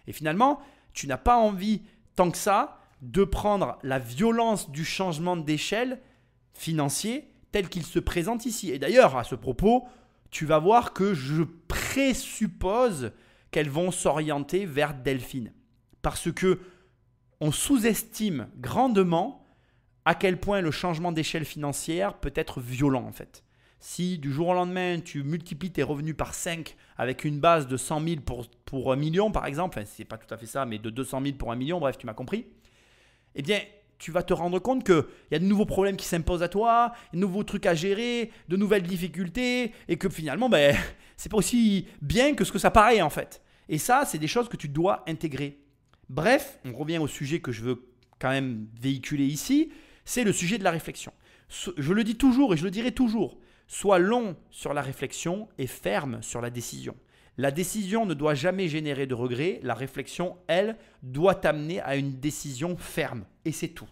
Et finalement, tu n'as pas envie, tant que ça, de prendre la violence du changement d'échelle financier tel qu'il se présente ici. Et d'ailleurs, à ce propos, tu vas voir que je présuppose qu'elles vont s'orienter vers Delphine. Parce que on sous-estime grandement à quel point le changement d'échelle financière peut être violent en fait. Si du jour au lendemain, tu multiplies tes revenus par 5 avec une base de 100 000 pour 1 million par exemple, enfin, ce n'est pas tout à fait ça, mais de 200 000 pour 1 million, bref, tu m'as compris, eh bien, tu vas te rendre compte qu'il y a de nouveaux problèmes qui s'imposent à toi, de nouveaux trucs à gérer, de nouvelles difficultés, et que finalement, ben, c'est pas aussi bien que ce que ça paraît en fait. Et ça, c'est des choses que tu dois intégrer. Bref, on revient au sujet que je veux quand même véhiculer ici, c'est le sujet de la réflexion. Je le dis toujours et je le dirai toujours. Sois long sur la réflexion et ferme sur la décision. La décision ne doit jamais générer de regrets. La réflexion, elle, doit t'amener à une décision ferme. Et c'est tout.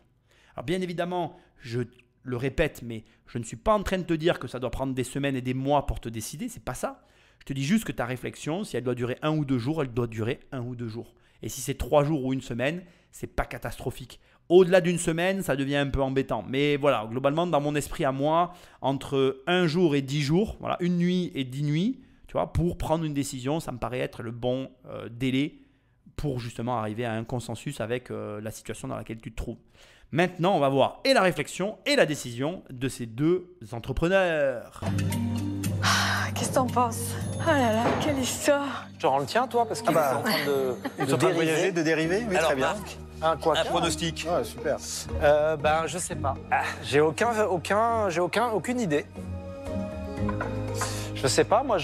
Alors bien évidemment, je le répète, mais je ne suis pas en train de te dire que ça doit prendre des semaines et des mois pour te décider. C'est pas ça. Je te dis juste que ta réflexion, si elle doit durer 1 ou 2 jours, elle doit durer 1 ou 2 jours. Et si c'est 3 jours ou 1 semaine, c'est pas catastrophique. Au-delà d'une semaine, ça devient un peu embêtant. Mais voilà, globalement, dans mon esprit à moi, entre 1 jour et 10 jours, voilà, 1 nuit et 10 nuits, tu vois, pour prendre une décision, ça me paraît être le bon délai pour justement arriver à un consensus avec la situation dans laquelle tu te trouves. Maintenant, on va voir et la réflexion et la décision de ces deux entrepreneurs. Qu'est-ce que t'en penses? Oh là là, quelle histoire! Tu rends le tien, toi, parce qu'il est en train de voyager, de dériver. Oui, Alors, très bien. Marc, Un pronostic. Ah, super. Ben, je sais pas. J'ai aucune idée. Je sais pas, moi,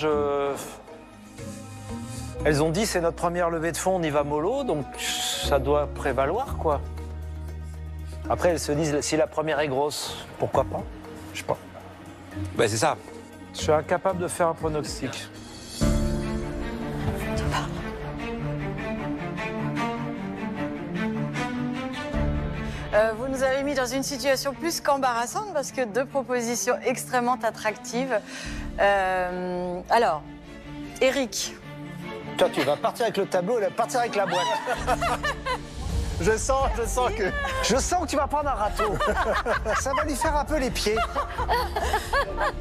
Elles ont dit c'est notre première levée de fonds, on y va mollo, donc ça doit prévaloir, quoi. Après, elles se disent si la première est grosse, pourquoi pas? Je sais pas. Ben, c'est ça. Je suis incapable de faire un pronostic. Vous nous avez mis dans une situation plus qu'embarrassante parce que 2 propositions extrêmement attractives. Alors, Eric, Toi, tu vas partir avec le tableau, elle va partir avec la boîte. Je sens que... Je sens que tu vas prendre un râteau. Ça va lui faire un peu les pieds.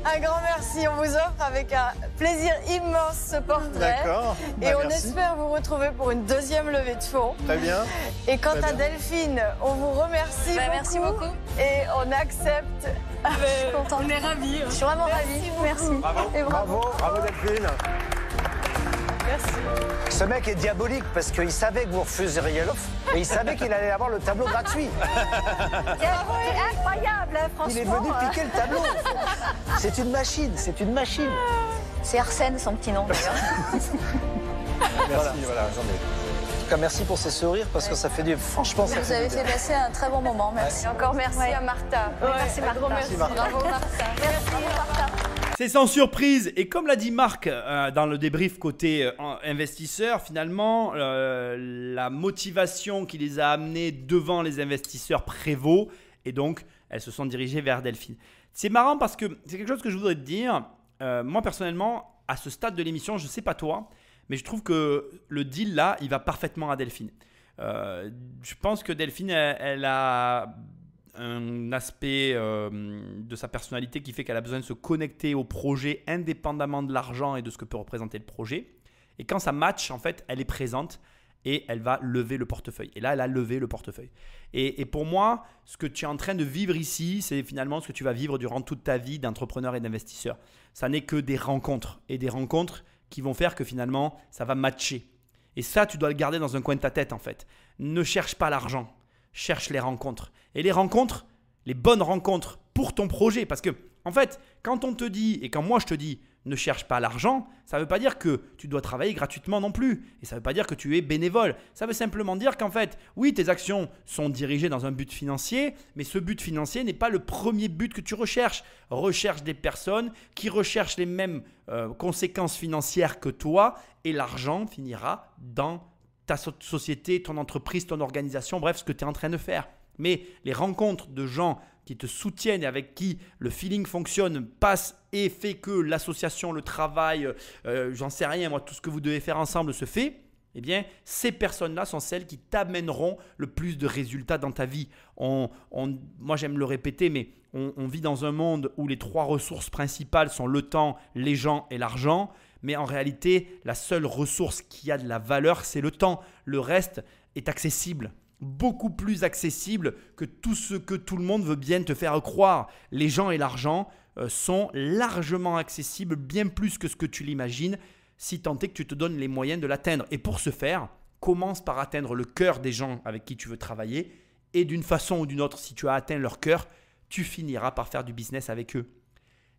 Un grand merci. On vous offre avec un plaisir immense ce portrait. D'accord. Et on merci. espère vous retrouver pour une deuxième levée de fonds. Très bien. Et quant Très à bien. Delphine, on vous remercie beaucoup. Merci beaucoup. Et on accepte. On est ravis. Je suis vraiment ravie. Merci. Et bravo. Bravo Delphine. Merci. Ce mec est diabolique parce qu'il savait que vous refuseriez l'offre et il savait qu'il allait avoir le tableau gratuit. C'est incroyable, hein, franchement. Il est venu piquer le tableau. C'est une machine, c'est une machine. C'est Arsène, son petit nom d'ailleurs. Merci, voilà, j'en ai. En tout cas, merci pour ces sourires parce que ça fait du... Franchement, ça Vous fait avez du fait bien. passer un très bon moment, merci. Et encore merci à Martha. Merci Martha. Merci Martha. Bravo Martha. Merci Martha. C'est sans surprise. Et comme l'a dit Marc dans le débrief côté investisseur, finalement, la motivation qui les a amenés devant les investisseurs prévaut. Et donc, elles se sont dirigées vers Delphine. C'est marrant parce que c'est quelque chose que je voudrais te dire. Moi, personnellement, à ce stade de l'émission, je ne sais pas toi, mais je trouve que le deal là, il va parfaitement à Delphine. Je pense que Delphine, elle a un aspect de sa personnalité qui fait qu'elle a besoin de se connecter au projet indépendamment de l'argent et de ce que peut représenter le projet. Et quand ça match, en fait, elle est présente et elle va lever le portefeuille. Et là, elle a levé le portefeuille. Et pour moi, ce que tu es en train de vivre ici, c'est finalement ce que tu vas vivre durant toute ta vie d'entrepreneur et d'investisseur. Ça n'est que des rencontres et des rencontres qui vont faire que finalement, ça va matcher. Et ça, tu dois le garder dans un coin de ta tête en fait. Ne cherche pas l'argent, cherche les rencontres. Et les rencontres, les bonnes rencontres pour ton projet. Parce que en fait, quand on te dit, et quand moi je te dis, ne cherche pas l'argent, ça ne veut pas dire que tu dois travailler gratuitement non plus. Et ça ne veut pas dire que tu es bénévole. Ça veut simplement dire qu'en fait, oui, tes actions sont dirigées dans un but financier, mais ce but financier n'est pas le premier but que tu recherches. Recherche des personnes qui recherchent les mêmes conséquences financières que toi et l'argent finira dans ta société, ton entreprise, ton organisation, bref, ce que tu es en train de faire. Mais les rencontres de gens qui te soutiennent et avec qui le feeling fonctionne, passe et fait que l'association, le travail, j'en sais rien, moi, tout ce que vous devez faire ensemble se fait, eh bien, ces personnes-là sont celles qui t'amèneront le plus de résultats dans ta vie. Moi, j'aime le répéter, mais on vit dans un monde où les 3 ressources principales sont le temps, les gens et l'argent. Mais en réalité, la seule ressource qui a de la valeur, c'est le temps. Le reste est accessible. Beaucoup plus accessible que tout ce que tout le monde veut bien te faire croire. Les gens et l'argent sont largement accessibles, bien plus que ce que tu l'imagines, si tant est que tu te donnes les moyens de l'atteindre. Et pour ce faire, commence par atteindre le cœur des gens avec qui tu veux travailler. Et d'une façon ou d'une autre, si tu as atteint leur cœur, tu finiras par faire du business avec eux.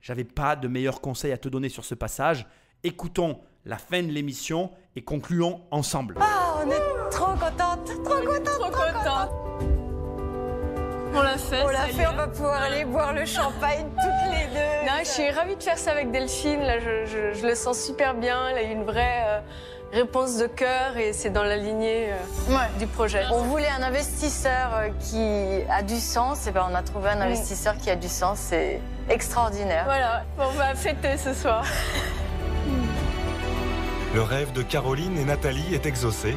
J'avais pas de meilleurs conseils à te donner sur ce passage. Écoutons la fin de l'émission et concluons ensemble. Ah, on est trop contente, trop contente. On l'a fait. On l'a ça y fait, est. on va pouvoir aller boire le champagne toutes les deux. Non, je suis ravie de faire ça avec Delphine. Là, je le sens super bien. Elle a eu une vraie réponse de cœur et c'est dans la lignée du projet. On voulait un investisseur qui a du sens, et ben on a trouvé un investisseur qui a du sens, c'est extraordinaire. Voilà, on va fêter ce soir. Le rêve de Caroline et Nathalie est exaucé.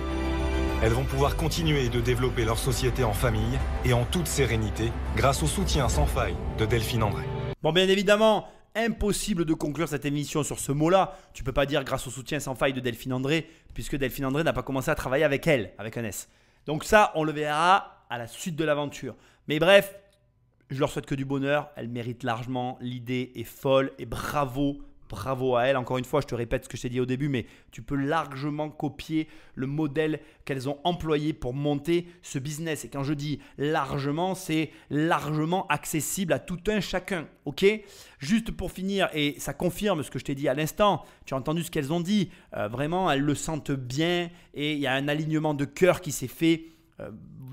Elles vont pouvoir continuer de développer leur société en famille et en toute sérénité grâce au soutien sans faille de Delphine André. Bon, bien évidemment, impossible de conclure cette émission sur ce mot-là. Tu ne peux pas dire grâce au soutien sans faille de Delphine André, puisque Delphine André n'a pas commencé à travailler avec elle, avec un S. Donc ça, on le verra à la suite de l'aventure. Mais bref, je leur souhaite que du bonheur. Elles méritent largement. L'idée est folle et bravo. Bravo à elle. Encore une fois, je te répète ce que je t'ai dit au début, mais tu peux largement copier le modèle qu'elles ont employé pour monter ce business. Et quand je dis largement, c'est largement accessible à tout un chacun. Ok ? Juste pour finir, et ça confirme ce que je t'ai dit à l'instant, tu as entendu ce qu'elles ont dit. Vraiment, elles le sentent bien et il y a un alignement de cœur qui s'est fait.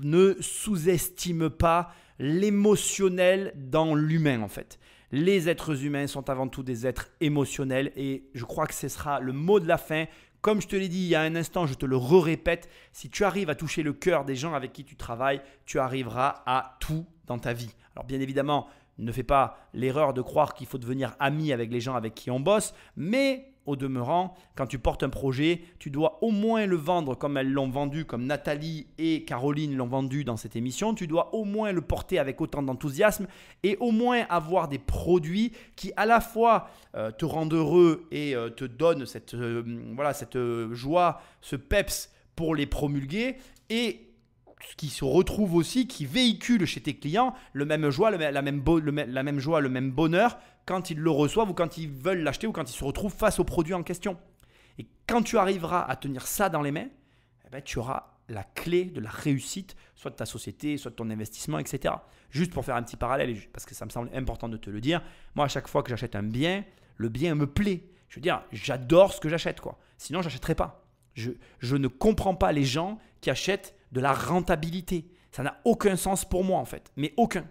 Ne sous-estime pas l'émotionnel dans l'humain en fait. Les êtres humains sont avant tout des êtres émotionnels et je crois que ce sera le mot de la fin. Comme je te l'ai dit il y a un instant, je te le répète, si tu arrives à toucher le cœur des gens avec qui tu travailles, tu arriveras à tout dans ta vie. Alors bien évidemment, ne fais pas l'erreur de croire qu'il faut devenir ami avec les gens avec qui on bosse, mais au demeurant, quand tu portes un projet, tu dois au moins le vendre comme elles l'ont vendu, comme Nathalie et Caroline l'ont vendu dans cette émission. Tu dois au moins le porter avec autant d'enthousiasme et au moins avoir des produits qui à la fois te rendent heureux et te donnent cette joie, ce peps pour les promulguer et qui se retrouve aussi, qui véhicule chez tes clients la même joie, le même bonheur quand ils le reçoivent ou quand ils veulent l'acheter ou quand ils se retrouvent face au produit en question. Et quand tu arriveras à tenir ça dans les mains, tu auras la clé de la réussite, soit de ta société, soit de ton investissement, etc. Juste pour faire un petit parallèle, parce que ça me semble important de te le dire, moi à chaque fois que j'achète un bien, le bien me plaît. Je veux dire, j'adore ce que j'achète, quoi. Sinon, je n'achèterais pas. Je ne comprends pas les gens qui achètent de la rentabilité. Ça n'a aucun sens pour moi en fait, mais aucun.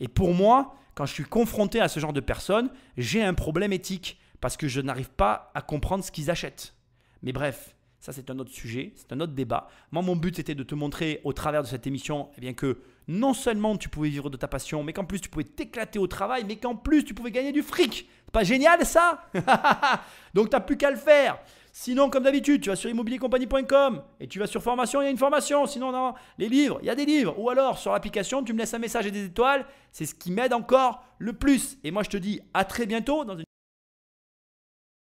Et pour moi, quand je suis confronté à ce genre de personnes, j'ai un problème éthique parce que je n'arrive pas à comprendre ce qu'ils achètent. Mais bref, ça c'est un autre sujet, c'est un autre débat. Moi, mon but c'était de te montrer au travers de cette émission que non seulement tu pouvais vivre de ta passion, mais qu'en plus tu pouvais t'éclater au travail, mais qu'en plus tu pouvais gagner du fric. C'est pas génial ça? Donc tu n'as plus qu'à le faire. Sinon, comme d'habitude, tu vas sur immobiliercompagnie.com et tu vas sur formation, il y a une formation. Sinon, non, les livres, il y a des livres. Ou alors, sur l'application, tu me laisses un message et des étoiles. C'est ce qui m'aide encore le plus. Et moi, je te dis à très bientôt dans une